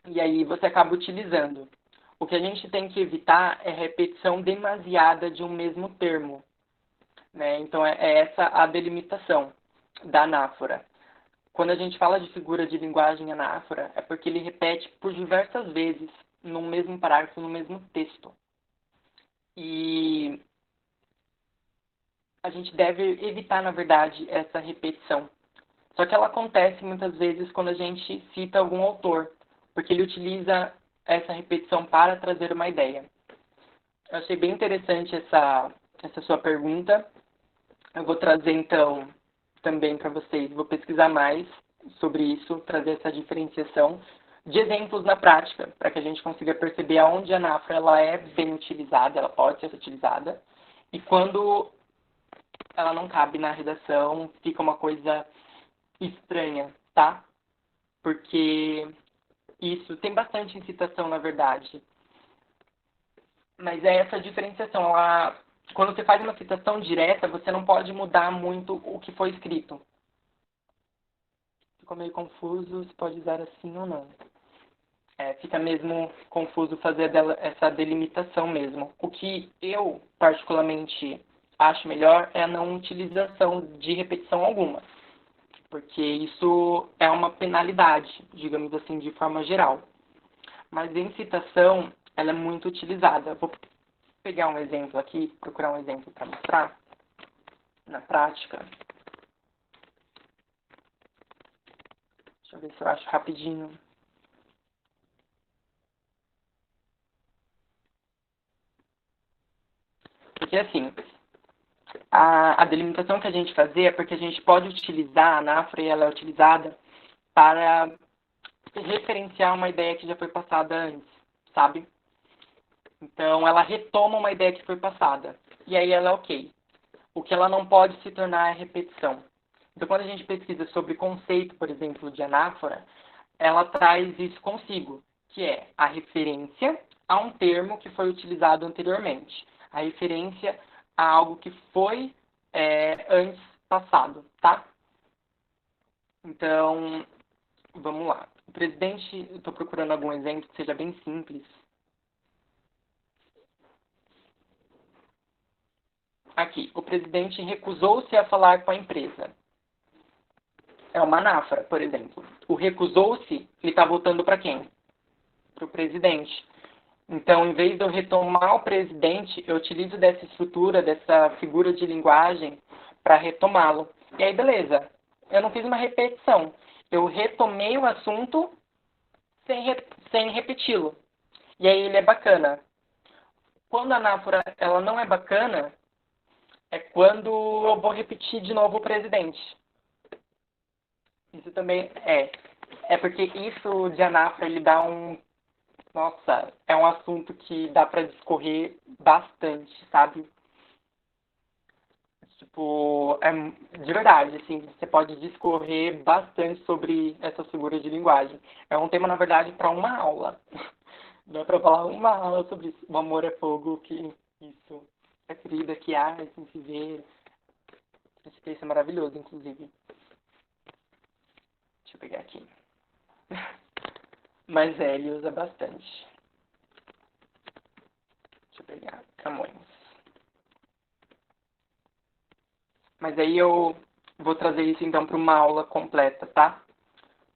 E aí você acaba utilizando. O que a gente tem que evitar é repetição demasiada de um mesmo termo. Né? Então, é essa a delimitação da anáfora. Quando a gente fala de figura de linguagem anáfora, é porque ele repete por diversas vezes no mesmo parágrafo, no mesmo texto. E a gente deve evitar, na verdade, essa repetição. Só que ela acontece muitas vezes quando a gente cita algum autor, porque ele utiliza essa repetição para trazer uma ideia. Eu achei bem interessante essa sua pergunta. Eu vou trazer, então, também para vocês, vou pesquisar mais sobre isso, trazer essa diferenciação de exemplos na prática, para que a gente consiga perceber aonde a anáfora ela é bem utilizada, ela pode ser utilizada, e quando ela não cabe na redação, fica uma coisa estranha, tá? Porque isso tem bastante incitação, na verdade. Mas é essa diferenciação. Quando você faz uma citação direta, você não pode mudar muito o que foi escrito. Ficou meio confuso, se pode usar assim ou não. Fica mesmo confuso fazer essa delimitação mesmo. O que eu, particularmente, acho melhor é a não utilização de repetição alguma. Porque isso é uma penalidade, digamos assim, de forma geral. Mas em citação, ela é muito utilizada. Vou pegar um exemplo aqui, procurar um exemplo para mostrar na prática. Deixa eu ver se eu acho rapidinho. Porque assim, a delimitação que a gente fazia é porque a gente pode utilizar a anáfora e ela é utilizada para referenciar uma ideia que já foi passada antes, sabe? Então, ela retoma uma ideia que foi passada. E aí ela é ok. O que ela não pode se tornar é repetição. Então, quando a gente pesquisa sobre conceito, por exemplo, de anáfora, ela traz isso consigo, que é a referência a um termo que foi utilizado anteriormente. A referência a algo que foi antes passado, tá? Então, vamos lá. O presidente, estou procurando algum exemplo que seja bem simples. Aqui, o presidente recusou-se a falar com a empresa. É uma anáfora, por exemplo. O recusou-se, ele está voltando para quem? Para o presidente. Então, em vez de eu retomar o presidente, eu utilizo dessa estrutura, dessa figura de linguagem para retomá-lo. E aí, beleza. Eu não fiz uma repetição. Eu retomei o assunto sem repeti-lo. E aí ele é bacana. Quando a anáfora ela não é bacana, é quando eu vou repetir de novo o presidente. Isso também é. É porque isso de anáfora, ele dá um... Nossa, é um assunto que dá para discorrer bastante, sabe? Tipo, de verdade, assim, você pode discorrer bastante sobre essas figuras de linguagem. É um tema, na verdade, para uma aula. Dá para falar uma aula sobre isso. O amor é fogo, que isso. É ferida que há, assim, se vê. Esse texto é maravilhoso, inclusive. Deixa eu pegar aqui. Mas ele usa bastante. Deixa eu pegar. Camões. Mas aí eu Vou trazer isso então para uma aula completa, tá?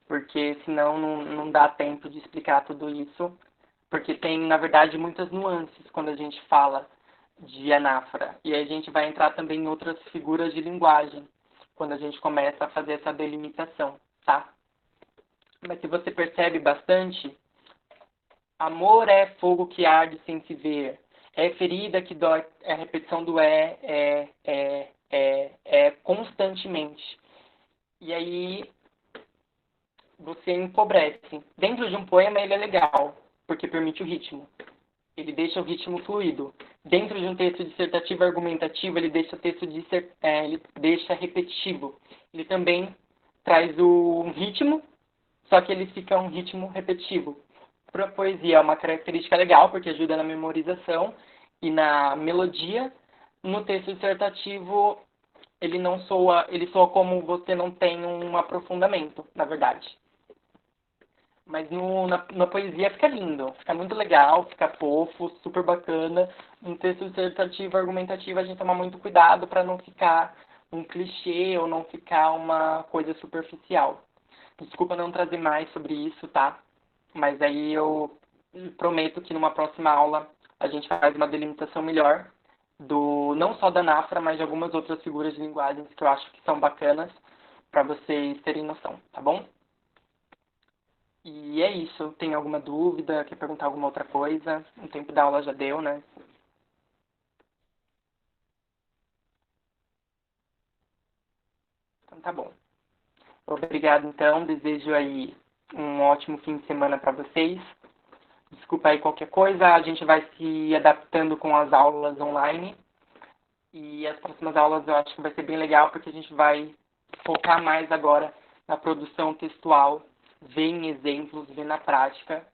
Porque senão não dá tempo de explicar tudo isso. Porque tem, na verdade, muitas nuances quando a gente fala de anáfora. E aí a gente vai entrar também em outras figuras de linguagem, quando a gente começa a fazer essa delimitação, tá? Mas se você percebe bastante, amor é fogo que arde sem se ver. É ferida que dói, é a repetição do constantemente. E aí você empobrece. Dentro de um poema ele é legal, porque permite o ritmo. Ele deixa o ritmo fluido. Dentro de um texto dissertativo argumentativo, ele deixa o texto ele deixa repetitivo. Ele também traz o ritmo, só que ele fica um ritmo repetitivo. Para a poesia é uma característica legal, porque ajuda na memorização e na melodia. No texto dissertativo, ele soa como você não tem um aprofundamento, na verdade. Mas na poesia fica lindo, fica muito legal, fica fofo, super bacana. No texto dissertativo, argumentativo, a gente toma muito cuidado para não ficar um clichê ou não ficar uma coisa superficial. Desculpa não trazer mais sobre isso, tá? Mas aí eu prometo que numa próxima aula a gente faz uma delimitação melhor do não só da Nafra, mas de algumas outras figuras de linguagens que eu acho que são bacanas para vocês terem noção, tá bom? E é isso. Tem alguma dúvida? Quer perguntar alguma outra coisa? O tempo da aula já deu, né? Então tá bom. Obrigado, então. Desejo aí um ótimo fim de semana para vocês. Desculpa aí qualquer coisa. A gente vai se adaptando com as aulas online. E as próximas aulas eu acho que vai ser bem legal, porque a gente vai focar mais agora na produção textual, ver em exemplos, ver na prática,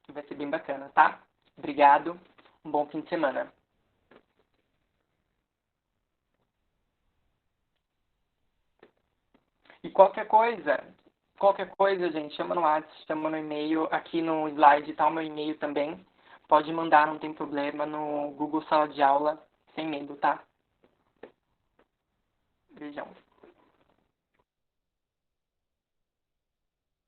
que vai ser bem bacana, tá? Obrigado. Um bom fim de semana. E qualquer coisa, gente, chama no WhatsApp, chama no e-mail. Aqui no slide tá o meu e-mail também. Pode mandar, não tem problema, no Google Sala de Aula, sem medo, tá? Beijão.